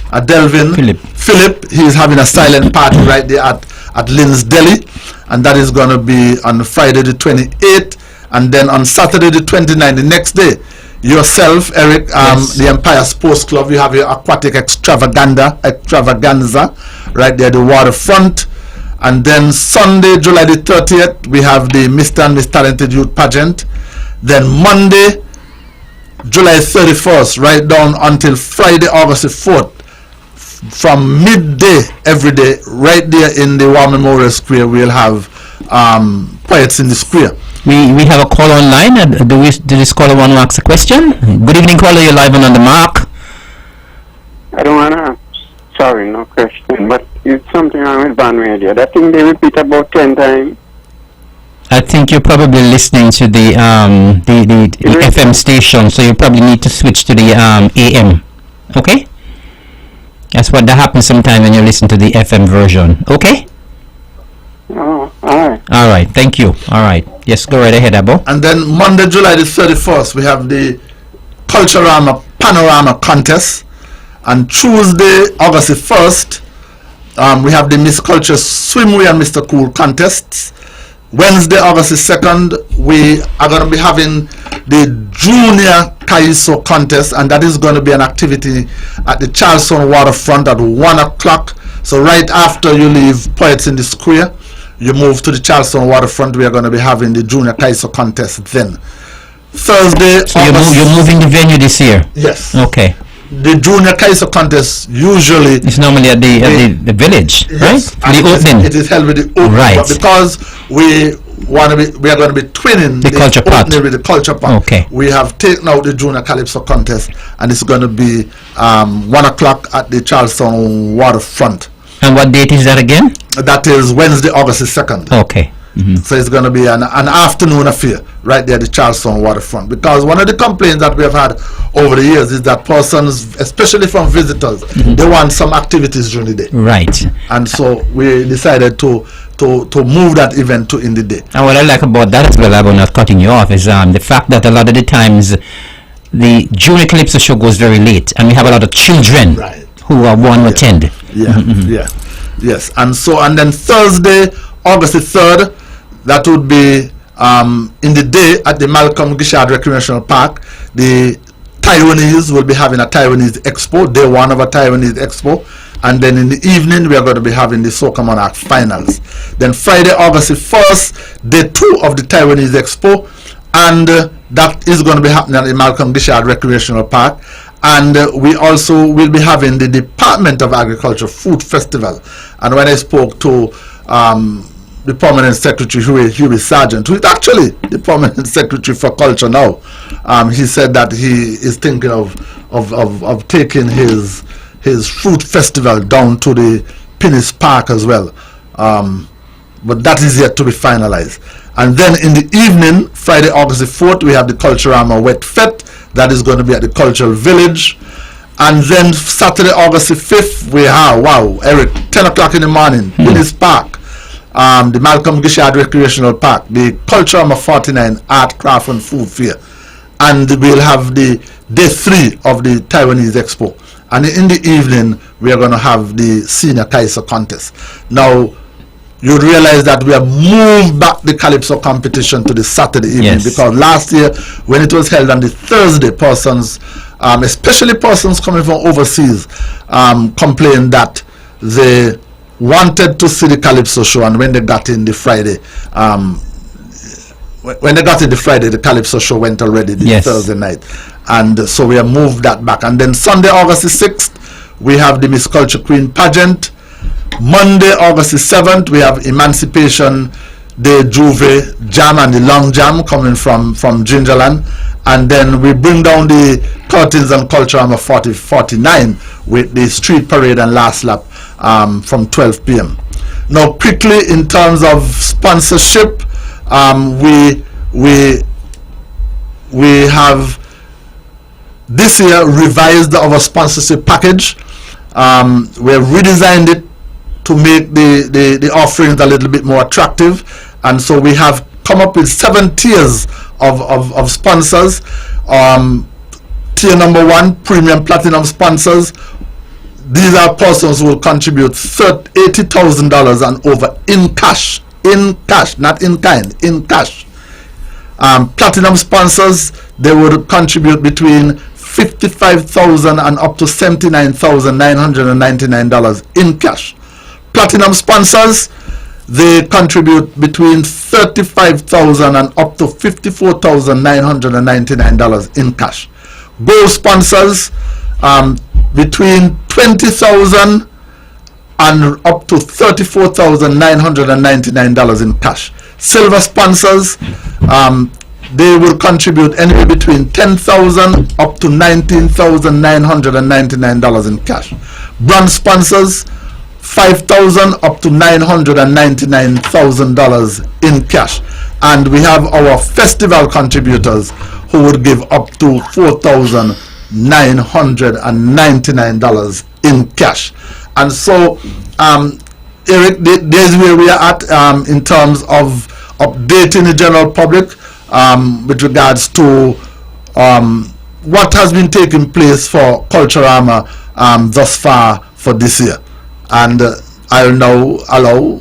Adelvin Philip, he is having a silent party right there at Lynn's Deli, and that is going to be on Friday the 28th. And then on Saturday the 29th, the next day, yourself, Eric, yes, the Empire Sports Club, you have your aquatic extravaganza right there at the waterfront. And then Sunday, July the 30th, we have the Mr. and Miss Talented Youth Pageant. Then Monday, July 31st, right down until Friday, August the 4th, from midday every day, right there in the War Memorial Square, we'll have Poets in the Square. We have a call online. Does this caller want to ask a question? Good evening, caller. You're live and on the mark. I don't want to. Sorry, no question. But it's something wrong with Van Radio. That thing they repeat about 10 times. I think you're probably listening to the FM station, so you probably need to switch to the AM. Okay? That's what that happens sometimes when you listen to the FM version. Okay? Oh, alright. Alright, thank you. Alright. Yes, go right ahead, Abo. And then Monday, July the 31st, we have the Culturama Panorama Contest. And Tuesday, August the 1st, we have the Miss Culture Swimwear and Mr. Cool contests. Wednesday, August the 2nd, we are going to be having the Junior Kaiso contest, and that is going to be an activity at the Charlestown waterfront at 1 o'clock. So right after you leave Poets in the Square, you move to the Charlestown waterfront. We are going to be having the Junior Kaiso contest then. Thursday, so you're moving the venue this year? Yes. Okay. The Junior Kaiso contest usually it's normally at the village, yes, right? The opening. It is held with the opening, right? But because we are going to be twinning the culture pot with the culture pot. Okay. We have taken out the Junior Calypso contest, and it's going to be 1 o'clock at the Charlestown waterfront. And what date is that again? That is Wednesday, August the 2nd. Okay. Mm-hmm. So it's going to be an afternoon affair right there at the Charlestown waterfront, because one of the complaints that we have had over the years is that persons, especially from visitors, they want some activities during the day. Right. And so we decided to to move that event to in the day. And what I like about that as well, I'm not cutting you off, is the fact that a lot of the times the Junior Calypso show goes very late, and we have a lot of children who want to attend. Yes. And then Thursday, August the 3rd, that would be in the day at the Malcolm Gishard Recreational Park. The Taiwanese will be having a Taiwanese expo, day one of a Taiwanese expo. And then in the evening, we are going to be having the Soca Monarch finals. Then Friday, August the 1st, day 2 of the Taiwanese expo. And that is going to be happening at the Malcolm Gishard Recreational Park. And we also will be having the Department of Agriculture Food Festival. And when I spoke to the Permanent Secretary, Huey Sargent, who is actually the Permanent Secretary for Culture now, he said that he is thinking of taking his food festival down to the Pinnis Park as well. But that is yet to be finalized. And then in the evening, Friday, August the 4th, we have the Culturama Wet Fete. That is going to be at the Cultural Village. And then Saturday, August the 5th, we have, Eric, 10 o'clock in the morning, Pinnis Park, the Malcolm Gishard Recreational Park, the Culturama 49 Art, Craft and Food Fair. And we'll have the day 3 of the Taiwanese Expo. And in the evening, we are going to have the Senior Kaiser Contest. Now, you realize that we have moved back the Calypso competition to the Saturday evening, because last year, when it was held on the Thursday, persons, especially persons coming from overseas, complained that they wanted to see the Calypso show, and when they got in the Friday, the Calypso show went already the Thursday night. And so we have moved that back. And then Sunday, August the 6th, we have the Miss Culture Queen pageant. Monday, August the 7th, we have Emancipation Day Juve Jam and the Long Jam coming from Gingerland. And then we bring down the curtains on Culturama 49 with the street parade and last lap from 12 p.m. Now, quickly, in terms of sponsorship, we have this year revised our sponsorship package. We have redesigned it to make the offerings a little bit more attractive, and so we have come up with 7 tiers of sponsors. Tier number 1, premium platinum sponsors. These are persons who will contribute $80,000 and over in cash, not in kind, in cash. Platinum sponsors, they would contribute between $55,000 and up to $79,999 in cash. Platinum sponsors, they contribute between $35,000 and up to $54,999 in cash. Gold sponsors, between $20,000 and up to $34,999 in cash. Silver sponsors, they will contribute anywhere between $10,000 up to $19,999 in cash. Bronze sponsors, $5,000 up to $999,000 in cash. And we have our festival contributors who would give up to $4,999 in cash. And so, Eric, there's where we are at in terms of updating the general public with regards to what has been taking place for Culturama thus far for this year. And I'll now allow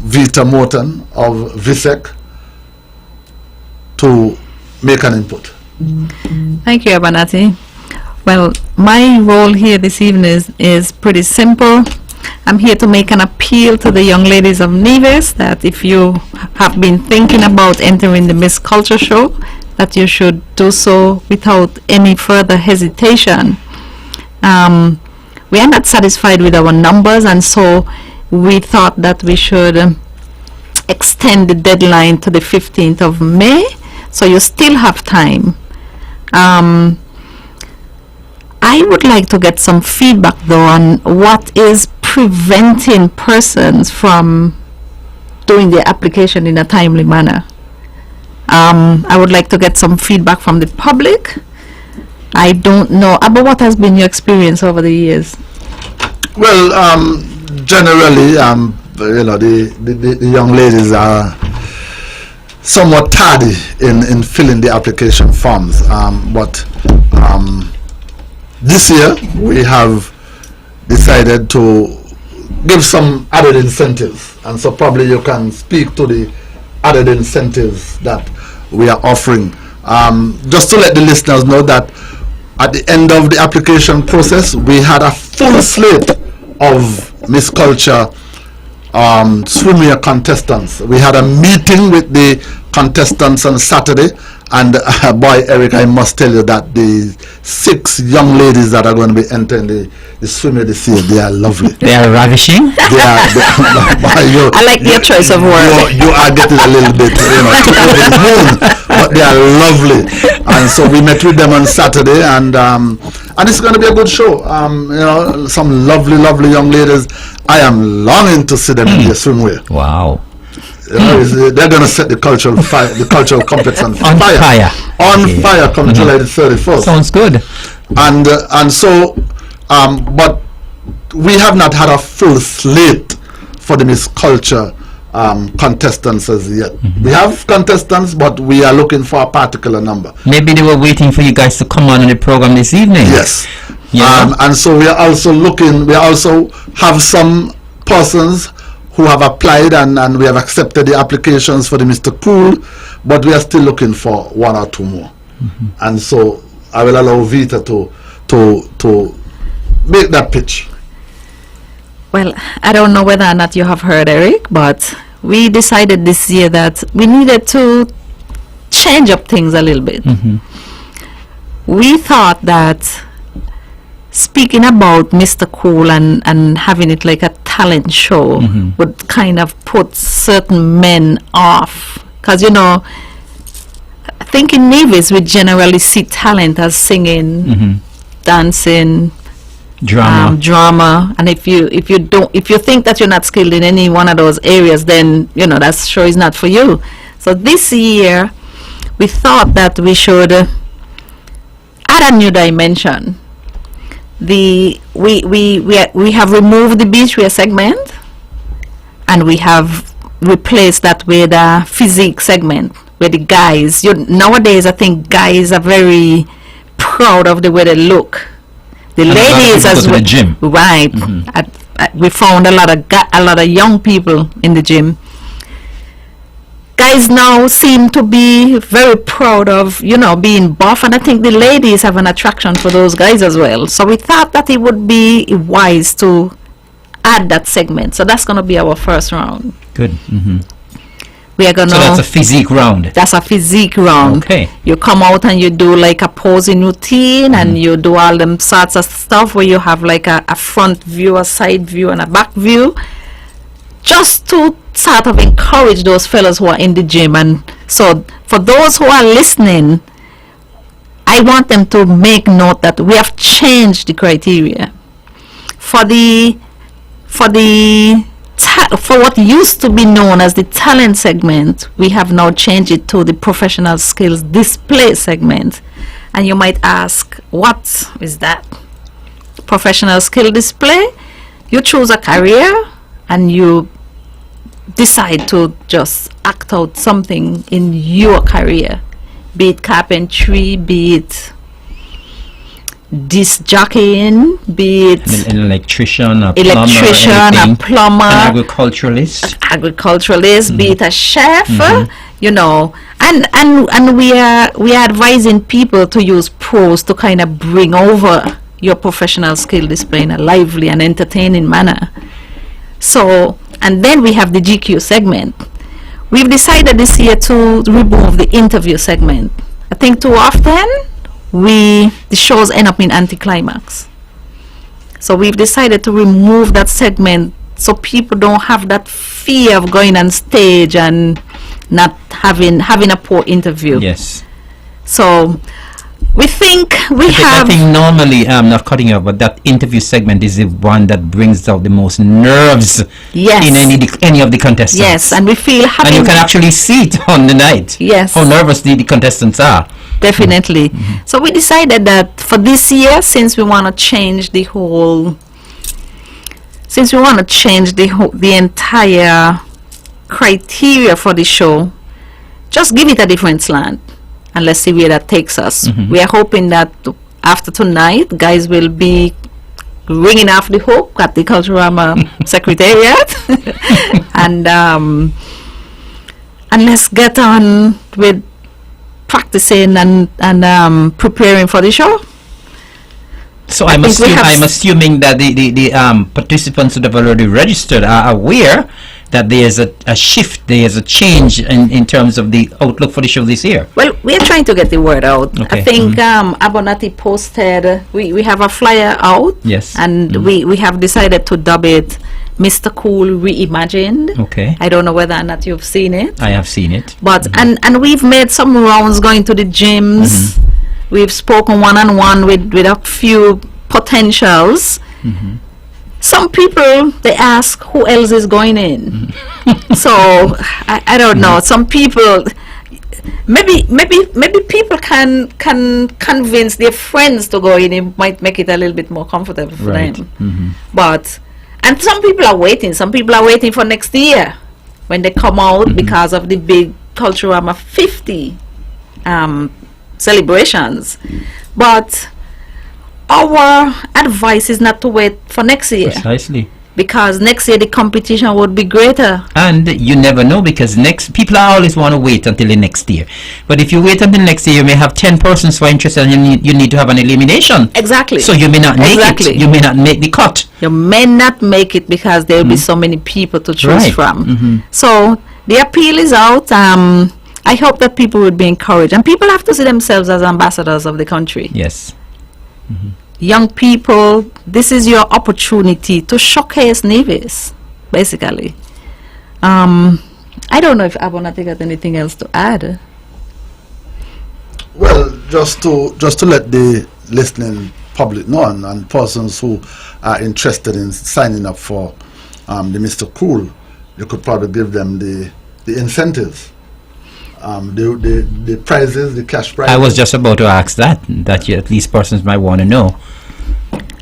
Vita Morton of VISEC to make an input. Thank you, Abanati. Well, my role here this evening is pretty simple. I'm here to make an appeal to the young ladies of Nevis that if you have been thinking about entering the Miss Culture show, that you should do so without any further hesitation. We are not satisfied with our numbers, and so we thought that we should extend the deadline to the 15th of May, so you still have time. I would like to get some feedback though on what is preventing persons from doing their application in a timely manner. I would like to get some feedback from the public. I don't know about what has been your experience over the years. Well, generally, the young ladies are somewhat tardy in filling the application forms. But this year we have decided to give some added incentives, and so probably you can speak to the added incentives that we are offering. Just to let the listeners know that at the end of the application process, we had a full slate of Miss Culture swimwear contestants. We had a meeting with the contestants on Saturday, and boy, Eric, I must tell you that the 6 young ladies that are going to be entering the swimwear this year, they are lovely. They are ravishing. I like your choice of words. You are getting a little bit, too over the moon, but they are lovely. And so we met with them on Saturday, and it's going to be a good show. Some lovely young ladies. I am longing to see them in their swimwear. Wow. They're going to set the cultural complex on fire. Fire come July the 31st. Sounds good. And so, but we have not had a full slate for the Miss Culture contestants as yet. We have contestants, but we are looking for a particular number. Maybe they were waiting for you guys to come on the program this evening. Yes. And so we are also looking. We also have some persons who have applied, and we have accepted the applications for the Mr. Cool, but we are still looking for 1 or 2 more. And so I will allow Vita to make that pitch. Well, I don't know whether or not you have heard, Eric, but we decided this year that we needed to change up things a little bit. We thought that speaking about Mr. Cool and having it like a talent show would kind of put certain men off. Because, I think in Nevis we generally see talent as singing, dancing, drama. And if you think that you're not skilled in any one of those areas, then, that show is not for you. So this year we thought that we should add a new dimension. We have removed the beachwear segment, and we have replaced that with a physique segment where the guys, nowadays I think guys are very proud of the way they look. The and ladies as well, the gym. Right? We found a lot of young people in the gym. Guys now seem to be very proud of, being buff, and I think the ladies have an attraction for those guys as well. So we thought that it would be wise to add that segment. So that's going to be our first round. Good. We are going to. So that's a physique round. That's a physique round. Okay. You come out and you do like a posing routine, and you do all them sorts of stuff where you have like a front view, a side view, and a back view, just to sort of encourage those fellas who are in the gym. And so for those who are listening, I want them to make note that we have changed the criteria for what used to be known as the talent segment. We have now changed it to the professional skills display segment. And you might ask, what is that? Professional skill display? You choose a career and you decide to just act out something in your career, be it carpentry, be it disc jockeying, be it an electrician, a plumber, an agriculturalist, be it a chef, and we are advising people to use pros to kind of bring over your professional skill display in a lively and entertaining manner. So, and then we have the GQ segment. We've decided this year to remove the interview segment. I think too often the shows end up in anticlimax. So we've decided to remove that segment so people don't have that fear of going on stage and not having a poor interview. Yes. So we think I think normally, not cutting you, but that interview segment is the one that brings out the most nerves in any of the contestants. Yes, and we feel happy. And you can actually see it on the night. Yes. How nervous the contestants are. Definitely. So we decided that for this year, since we want to change the whole since we want to change the entire criteria for the show, just give it a different slant and let's see where that takes us. We are hoping that after tonight, guys will be ringing off the hook at the Culturama Secretariat and let's get on with practicing and preparing for the show. So I'm assuming that the participants that have already registered are aware that there's a shift, there's a change in terms of the outlook for the show this year. Well, we are trying to get the word out. Okay. I think Abonati posted, we have a flyer out. Yes. And we have decided to dub it Mr. Cool Reimagined. Okay. I don't know whether or not you've seen it. I have seen it. But and we've made some rounds going to the gyms. We've spoken one-on-one with a few potentials. Some people, they ask who else is going in. So I don't know. Some people, maybe people can convince their friends to go in. It might make it a little bit more comfortable for them. But and some people are waiting. Some people are waiting for next year when they come out because of the big Culturama 50 celebrations. But our advice is not to wait for next year. Precisely. Because next year the competition would be greater. And you never know, because people always want to wait until the next year. But if you wait until next year, you may have 10 persons who are interested and you need to have an elimination. Exactly. So you may not make it. You may not make the cut. You may not make it because there will be so many people to choose from. So the appeal is out. I hope that people would be encouraged. And people have to see themselves as ambassadors of the country. Yes. Young people, this is your opportunity to showcase Nevis, basically. I don't know if Abonati got anything else to add. Well, just to let the listening public know and persons who are interested in signing up for the Mr. Cool, you could probably give them the incentives. The prizes, the cash prizes. I was just about to ask that at least persons might want to know.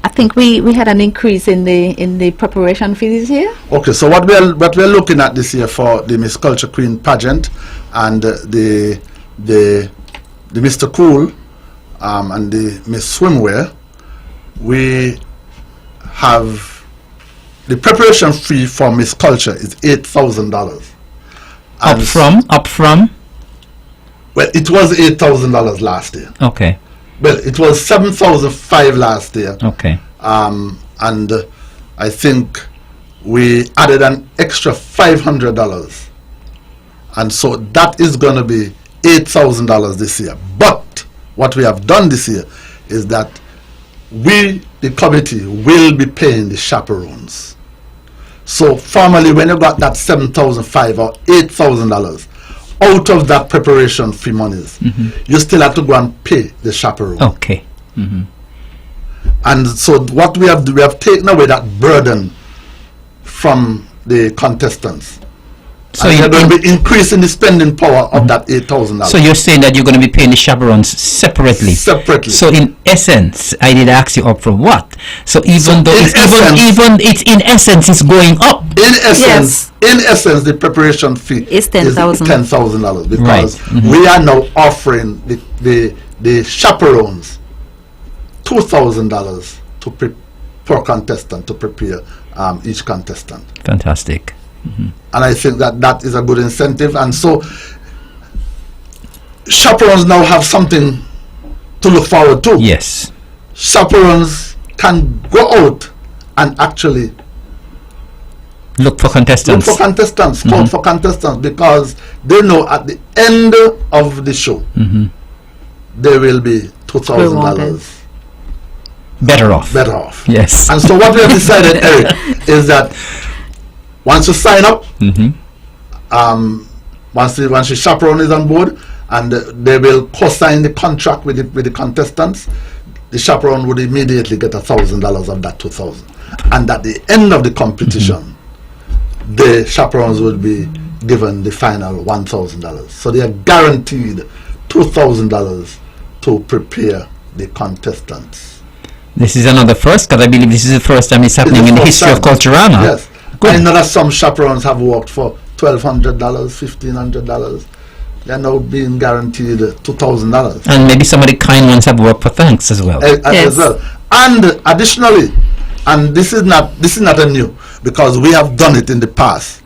I think we had an increase in the preparation fee this year. Okay, so what we're looking at this year for the Miss Culture Queen pageant and the Mr. Cool and the Miss Swimwear, we have the preparation fee for Miss Culture is $8,000. Up from? Well, it was $8,000 last year. Okay. Well, it was $7,500 last year. Okay. And I think we added an extra $500, and so that is going to be $8,000 this year. But what we have done this year is that we, the committee, will be paying the chaperones. So formally, when you got that $7,500 or $8,000 out of that preparation fee monies, you still have to go and pay the chaperone. Okay. And so what we have taken away that burden from the contestants. So you're going to be increasing the spending power of that $8,000. So you're saying that you're going to be paying the chaperones separately. So in essence, I did ask you up from what? So even though it's in essence it's going up. In essence, the preparation fee is $10,000 because we are now offering the chaperones $2,000 per contestant to prepare each contestant. Fantastic. And I think that is a good incentive, and so chaperones now have something to look forward to. Yes. Chaperones can go out and actually look for contestants. Call for contestants, because they know at the end of the show there will be $2,000 better off. Yes. And so what we have decided, Eric, is that once you sign up, once the chaperone is on board, and they will co-sign the contract with the contestants, the chaperone would immediately get $1,000 of that $2,000, and at the end of the competition, the chaperones would be given the final $1,000. So they are guaranteed $2,000 to prepare the contestants. This is another first, because I believe this is the first time it's happening in the history of Culturama. Yes. I know that some chaperones have worked for $1,200, $1,500. They're now being guaranteed $2,000. And maybe some of the kind ones have worked for thanks as well. As well. And additionally, and this is not a new, because we have done it in the past.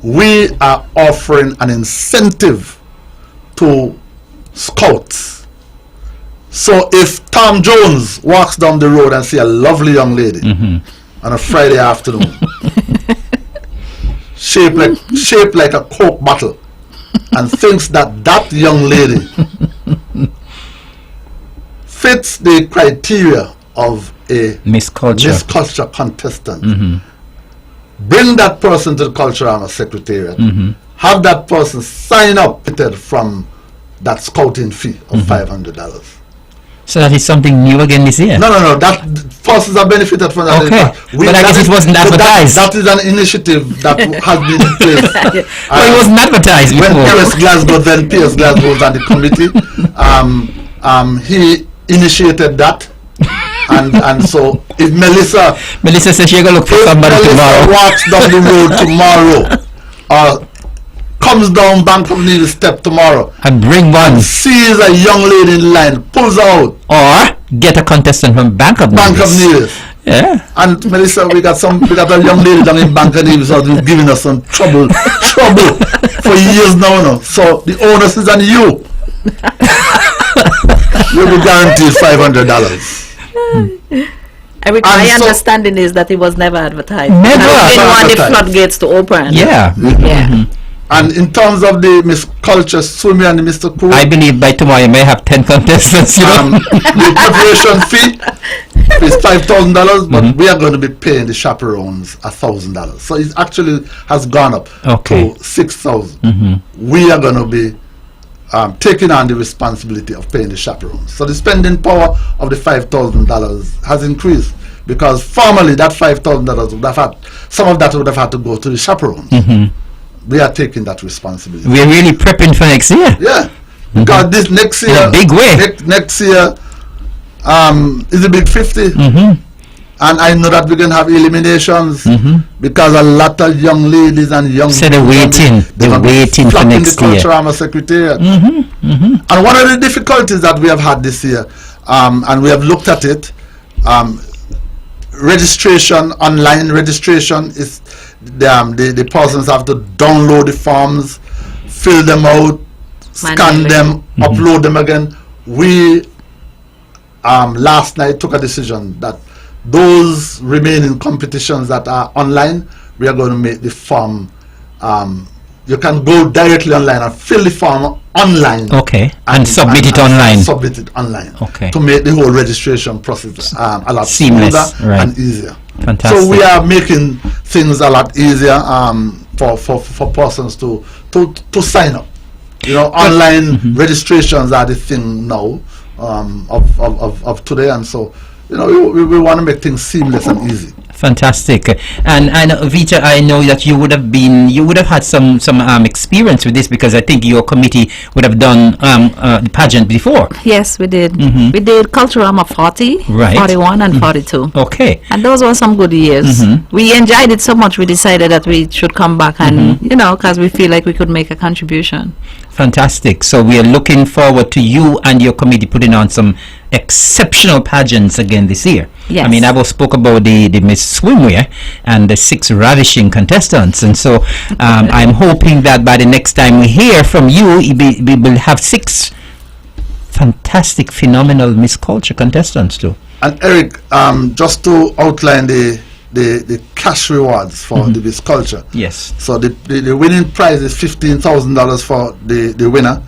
We are offering an incentive to scouts. So if Tom Jones walks down the road and see a lovely young lady on a Friday afternoon, shaped like a Coke bottle, and thinks that young lady fits the criteria of a Miss Culture contestant, bring that person to the Culturama Secretariat, have that person sign up from that scouting fee of $500. So that is something new again this year? No. That persons are benefited from that. Okay, but I guess it wasn't advertised. That is an initiative that has been in place. Well, it wasn't advertised before. When P.S. Glasgow, then P.S. Glasgow was on the committee, he initiated that. And so if Melissa says she's going to look for somebody tomorrow. Walks down the road tomorrow, or comes down Bank of Needle step tomorrow and bring one, sees a young lady in line, pulls out, or get a contestant from Bank of Needle. Yeah. And Melissa, we got a young lady down in Bank of Needle who's giving us some trouble for years now. So the onus is on you. You will be guaranteed $500. My understanding is that it was never advertised. Never. We didn't want the floodgates to open. Yeah. Yeah. And in terms of the Miss Culture Swimmy and the Mr. Cool, I believe by tomorrow you may have 10 contestants. The preparation fee is $5,000, but we are going to be paying the chaperones $1,000. So it actually has gone up to $6,000. We are going to be taking on the responsibility of paying the chaperones. So the spending power of the $5,000 has increased, because formerly that $5,000 would have had, some of that would have had to go to the chaperones. We are taking that responsibility. We're really prepping for next year. Yeah, because this next year, in a big way. Next year is a big 50. And I know that we're going to have eliminations, because a lot of young ladies and young so they're waiting for next year. The year. Culturama Secretariat. And one of the difficulties that we have had this year, and we have looked at it, online registration is the persons have to download the forms, fill them out, scan them, upload them again. We last night took a decision that those remaining competitions that are online, we are going to make the form, you can go directly online and fill the form online. Okay. And submit it online. Submit it online. Okay. To make the whole registration process a lot seamless, smoother and easier. Fantastic. So we are making things a lot easier for persons to sign up. Online registrations are the thing now of today, and so we want to make things seamless and easy. Fantastic. And Vita, I know that you would have had some experience with this, because I think your committee would have done the pageant before. Yes, we did. We did Culturama 40, 41 and 42. Okay. And those were some good years. We enjoyed it so much we decided that we should come back and, because we feel like we could make a contribution. Fantastic. So we are looking forward to you and your committee putting on some exceptional pageants again this year. Yes. I mean, I spoke about the Miss Swimwear and the 6 ravishing contestants, and so I'm hoping that by the next time we hear from you, we will have 6 fantastic, phenomenal Miss Culture contestants too. And Eric, just to outline the cash rewards for the Miss Culture. Yes. So the winning prize is $15,000 for the winner,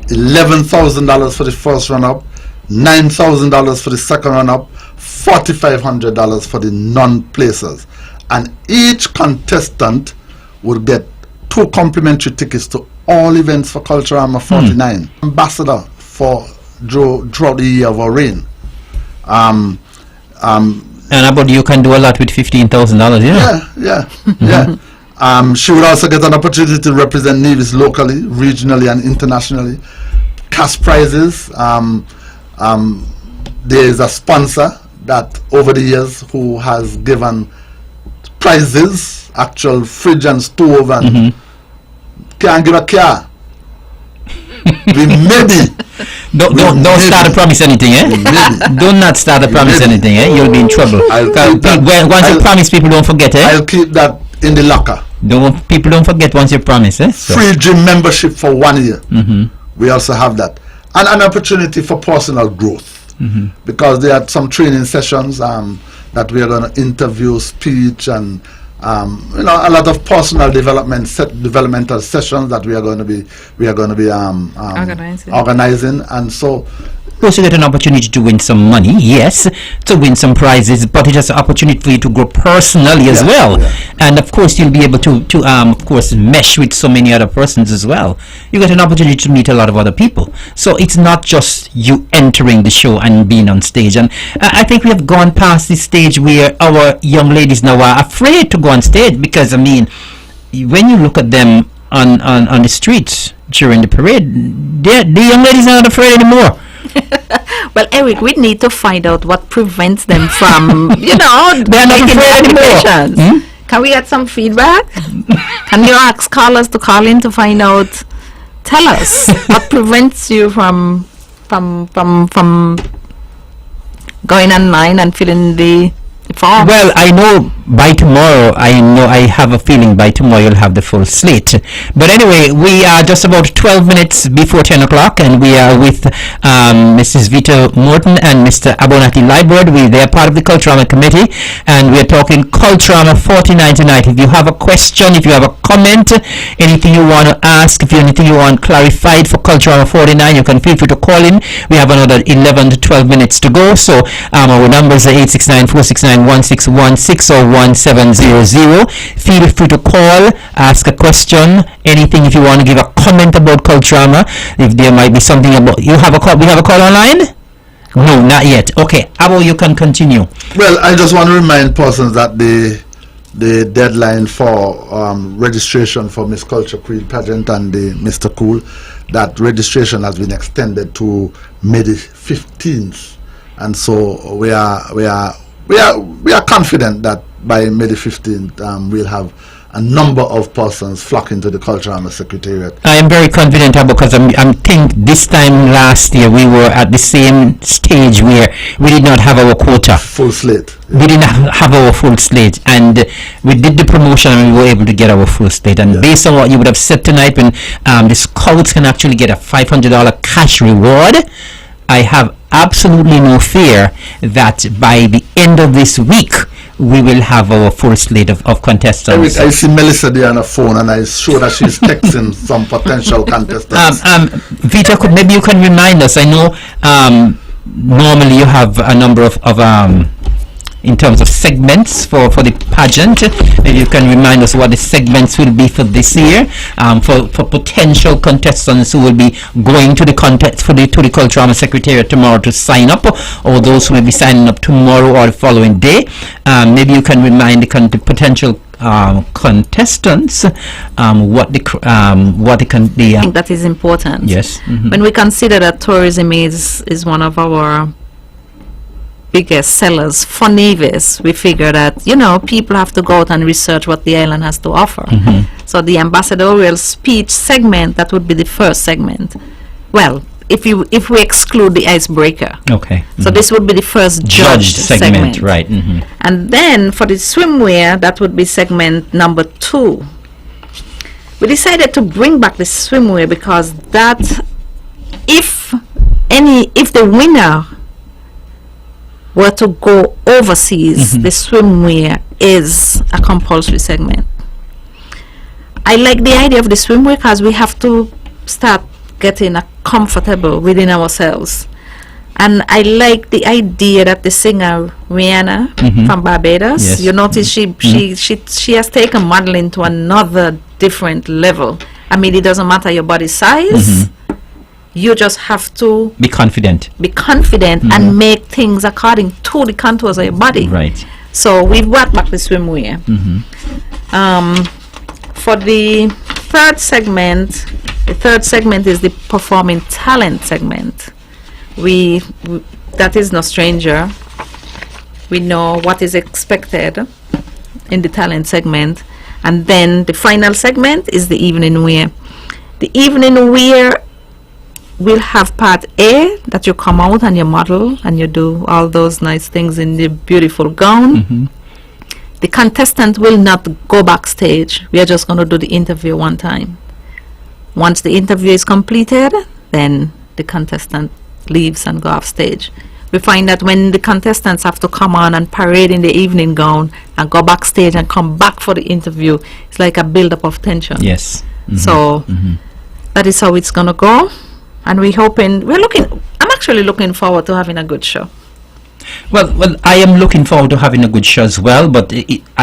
$11,000 for the first runner-up, $9,000 for the second runner-up, $4,500 for the non-placers, and each contestant will get 2 complimentary tickets to all events for Culturama 49. Ambassador for throughout the year of our reign. And about you can do a lot with $15,000, yeah. She would also get an opportunity to represent Nevis locally, regionally, and internationally. Cash prizes. There is a sponsor that over the years who has given prizes, actual fridge and stove, and can't give a car. We maybe. Don't start to promise anything, eh? Do not start to promise anything, eh? You'll be in trouble. Once you promise, people don't forget, eh? I'll keep that in the locker. People don't forget once you promise, eh? So. Free gym membership for 1 year. We also have that, and an opportunity for personal growth, because there are some training sessions that we are going to interview, speech, and a lot of personal developmental sessions that we are going to be organizing, and so. Of course, you get an opportunity to win some money, yes, to win some prizes, but it's just an opportunity for you to grow personally as well. And of course, you'll be able to of course, mesh with so many other persons as well. You get an opportunity to meet a lot of other people. So it's not just you entering the show and being on stage. And I think we have gone past this stage where our young ladies now are afraid to go on stage, because, I mean, when you look at them on the streets during the parade, the young ladies are not afraid anymore. Well, Eric, we need to find out what prevents them from, they're not making afraid applications. Can we get some feedback? Can you ask callers to call in to find out? Tell us what prevents you from going online and filling the form. Well, I know by tomorrow, I have a feeling by tomorrow you'll have the full slate. But anyway, we are just about 12 minutes before 10 o'clock, and we are with Mrs. Vito Morton and Mr. Abonati Liebert. They are part of the Culturama committee, and we are talking Culturama 49 tonight. If you have a question, if you have a comment, anything you want to ask, if you anything you want clarified for Culturama 49, you can feel free to call in. We have another 11 to 12 minutes to go, so our numbers are 869-469-1616 or 1700. Feel free to call, ask a question, anything. If you want to give a comment about Culturama, if there might be something about we have a call online. No, not yet. Okay, Abo, you can continue. Well, I just want to remind persons that the deadline for registration for Miss Culture Queen pageant and the Mr. Cool, that registration has been extended to May the 15th, and so we are confident that by May the 15th we'll have a number of persons flocking to the Culturama Secretariat. I am very confident, because I think this time last year we were at the same stage where we did not have our quota. Full slate. We didn't have our full slate, and we did the promotion and we were able to get our full slate. And based on what you would have said tonight, when the scouts can actually get a $500 cash reward, I have absolutely no fear that by the end of this week we will have our full slate of contestants. Eric, I see Melissa there on the phone, and I'm sure that she's texting some potential contestants. Vita, maybe you can remind us. I know normally you have a number of in terms of segments for the pageant. Maybe you can remind us what the segments will be for this year, for potential contestants who will be going to the contest to the Culturama Secretariat tomorrow to sign up, or those who will be signing up tomorrow or the following day. Maybe you can remind the potential contestants what I think that is important. Yes. When we consider that tourism is one of our biggest sellers for Nevis, we figure that people have to go out and research what the island has to offer. So the ambassadorial speech segment, that would be the first segment. Well, if we exclude the icebreaker, okay. So this would be the first judged segment, right? And then for the swimwear, that would be segment number 2. We decided to bring back the swimwear because that, if the winner were to go overseas, the swimwear is a compulsory segment. I like the idea of the swimwear because we have to start getting comfortable within ourselves. And I like the idea that the singer Rihanna from Barbados, you notice she has taken modeling to another different level. I mean, it doesn't matter your body size. You just have to be confident and make things according to the contours of your body. Right. So we've brought back the swimwear. For the third segment is the performing talent segment. That is no stranger. We know what is expected in the talent segment. And then the final segment is the evening wear. The evening wear will have part A, that you come out and you model and you do all those nice things in the beautiful gown. The contestant will not go backstage. We are just going to do the interview one time. Once the interview is completed, then the contestant leaves and go off stage. We find that when the contestants have to come on and parade in the evening gown and go backstage and come back for the interview, it's like a build-up of tension. Yes. So that is how it's going to go. And I'm actually looking forward to having a good show. Well, I am looking forward to having a good show as well. But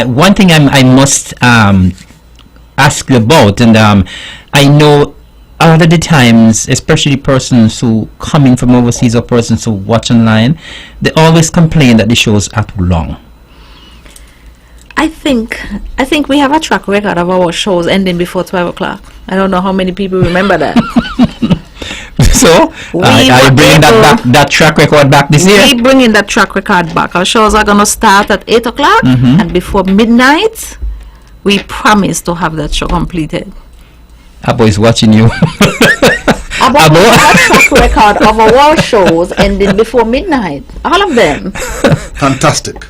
one thing I must ask you about, and I know a lot of the times, especially persons who coming from overseas or persons who watch online, they always complain that the shows are too long. I think we have a track record of our shows ending before 12 o'clock. I don't know how many people remember that. So, are you bringing that track record back this year? We're bringing that track record back. Our shows are going to start at 8 o'clock, and before midnight, we promise to have that show completed. Abo is watching you. Abo has a track record of our shows ending before midnight. All of them. Fantastic.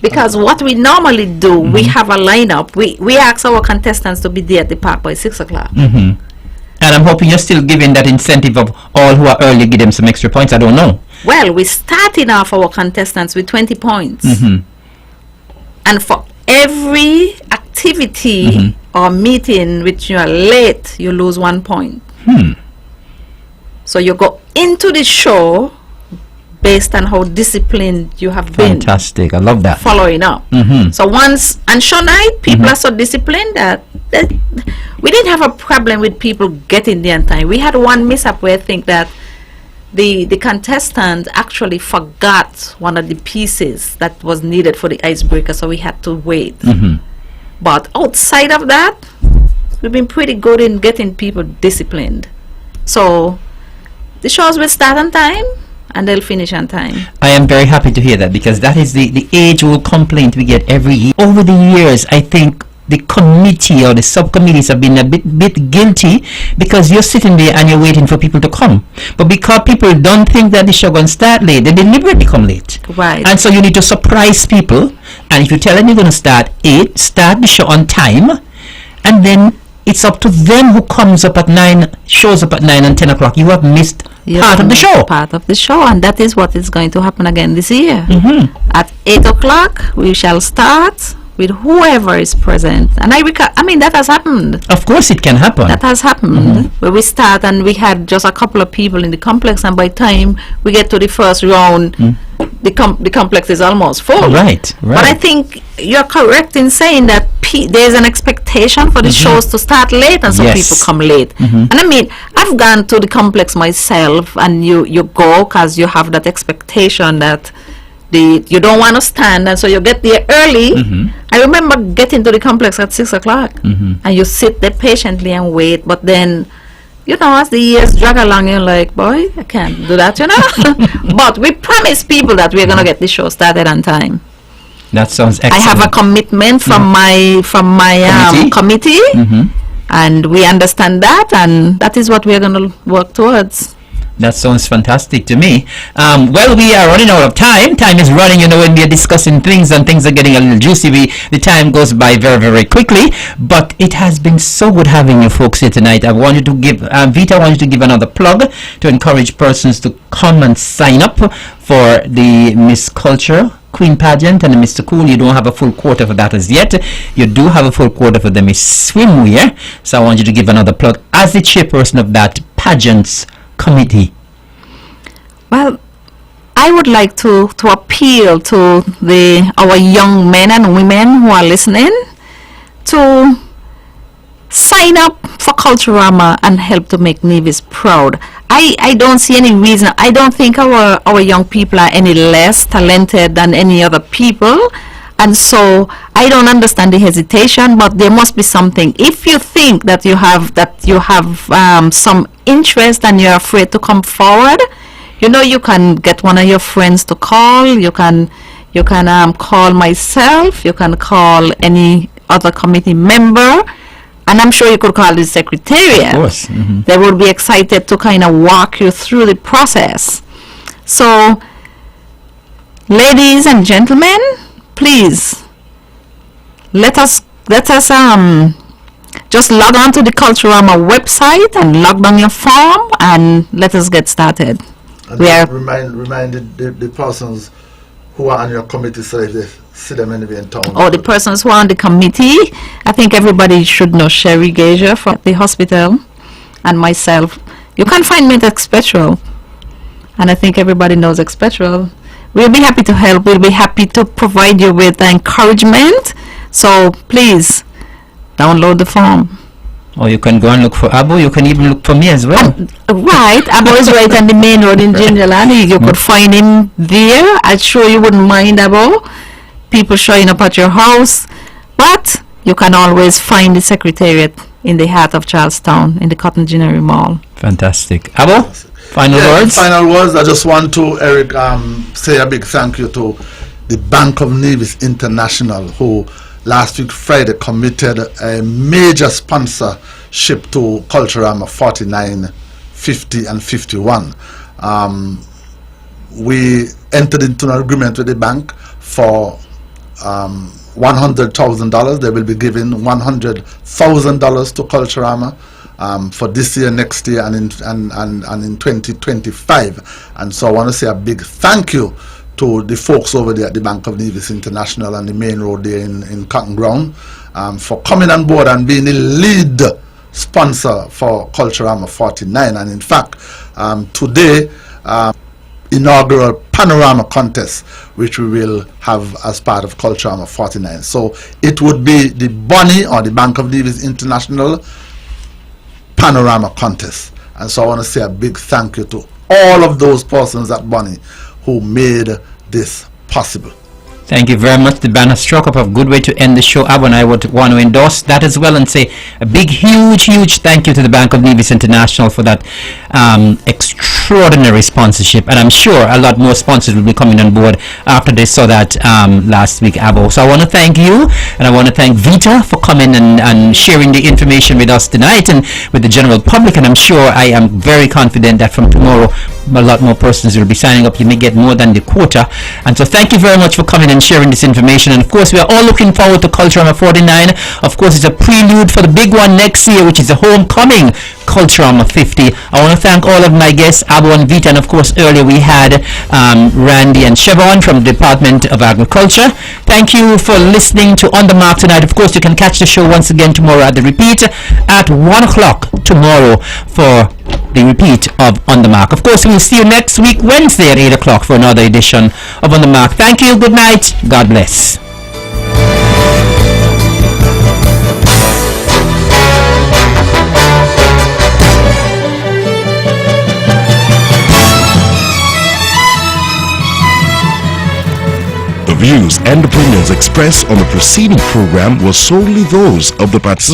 Because what we normally do, we have a lineup. We ask our contestants to be there at the park by 6 o'clock. And I'm hoping you're still giving that incentive of all who are early, give them some extra points. I don't know. Well, we're starting off our contestants with 20 points. And for every activity or meeting which you are late, you lose 1 point. So you go into the show based on how disciplined you have been. Fantastic. I love that. Following up. So once on show night, people are so disciplined that we didn't have a problem with people getting there on time. We had one mishap where I think that the contestant actually forgot one of the pieces that was needed for the icebreaker, so we had to wait. But outside of that, we've been pretty good in getting people disciplined. So the shows will start on time and they'll finish on time. I am very happy to hear that, because that is the age-old complaint we get every year. Over the years, I think the committee or the subcommittees have been a bit guilty, because you're sitting there and you're waiting for people to come. But because people don't think that the show going to start late, they deliberately come late. Right. And so you need to surprise people. And if you tell them you're going to start 8, start the show on time. And then it's up to them who comes up at 9, shows up at 9 and 10 o'clock. You have missed part of the show. Part of the show. And that is what is going to happen again this year. At 8 o'clock, we shall start with whoever is present. And I mean, that has happened. Of course it can happen. That has happened. Where we start and we had just a couple of people in the complex, and by the time we get to the first round, the complex is almost full. Right. But I think you're correct in saying that there's an expectation for the shows to start late, and some people come late. And I mean, I've gone to the complex myself, and you go because you have that expectation that you don't want to stand, and so you get there early. I remember getting to the complex at 6 o'clock, and you sit there patiently and wait. But then, you know, as the years drag along, you're like, boy, I can't do that, you know. But we promise people that we're going to get the show started on time. That sounds excellent. I have a commitment from my committee, and we understand that, and that is what we're going to work towards. That sounds fantastic to me. Well, we are running out of time. Time is running, you know, when we are discussing things and things are getting a little juicy. The time goes by very, very quickly. But it has been so good having you folks here tonight. I wanted to give, Vita, I wanted to give another plug to encourage persons to come and sign up for the Miss Culture Queen Pageant and the Mr. Cool. You don't have a full quota for that as yet. You do have a full quota for the Miss Swimwear. So I want you to give another plug as the chairperson of that pageant's committee. Well, I would like to appeal to our young men and women who are listening to sign up for Culturama and help to make Nevis proud. I don't see any reason. I don't think our young people are any less talented than any other people. And so I don't understand the hesitation, but there must be something. If you think that you have some interest and you're afraid to come forward, you know, you can get one of your friends to call. You can You can call myself, you can call any other committee member, and I'm sure you could call the secretariat. Of course. They will be excited to kind of walk you through the process. So, ladies and gentlemen, please let us just log on to the Culturama website and log down your form and let us get started. And We are remind the persons who are on your committee, so if they see them anywhere in town. the persons who are on the committee. I think everybody should know Sherry Gager from the hospital and myself. You can find me at Expectual, and I think everybody knows Expectual. We'll be happy to help. We'll be happy to provide you with encouragement. So please download the form. Or you can go and look for Abu. You can even look for me as well. Right, Abu is right on the main road in Gingerland. You could find him there. I'm sure you wouldn't mind, Abu, people showing up at your house. But you can always find the secretariat in the heart of Charlestown, in the Cotton Ginnery Mall. Fantastic. Abu, final words? Final words. I just want to, Eric, say a big thank you to the Bank of Nevis International, who last week Friday committed a major sponsorship to Culturama 49, 50 and 51. We entered into an agreement with the bank for $100,000. They will be giving $100,000 to Culturama for this year, next year, and in 2025. And so I want to say a big thank you to the folks over there at the Bank of Nevis International and the main road there in Cotton Ground for coming on board and being the lead sponsor for Culturama 49. And in fact, today, inaugural panorama contest, which we will have as part of Culturama 49. So it would be the Bonnie or the Bank of Nevis International panorama contest. And so I want to say a big thank you to all of those persons at Bonnie who made this possible. Thank you very much. The banner struck up a good way to end the show. Abu and I would want to endorse that as well and say a big, huge thank you to the Bank of Nevis International for that extraordinary sponsorship. And I'm sure a lot more sponsors will be coming on board after they saw that last week, Abu. So I want to thank you, and I want to thank Vita for coming and sharing the information with us tonight and with the general public. And I'm sure, I am very confident that from tomorrow a lot more persons will be signing up. You may get more than the quota. And so thank you very much for coming and sharing this information. And of course, we are all looking forward to Culturama 49. Of course, it's a prelude for the big one next year, which is the homecoming Culturama 50. I want to thank all of my guests, Abu and Vita, and of course earlier we had Randy and Chevon from the Department of Agriculture. Thank you for listening to On The Mark tonight. Of course, you can catch the show once again tomorrow at the repeat at 1 o'clock tomorrow for the repeat of On The Mark. Of course, we'll see you next week, Wednesday at 8 o'clock for another edition of On The Mark. Thank you. Good night. God bless. The views and opinions expressed on the preceding program were solely those of the participants.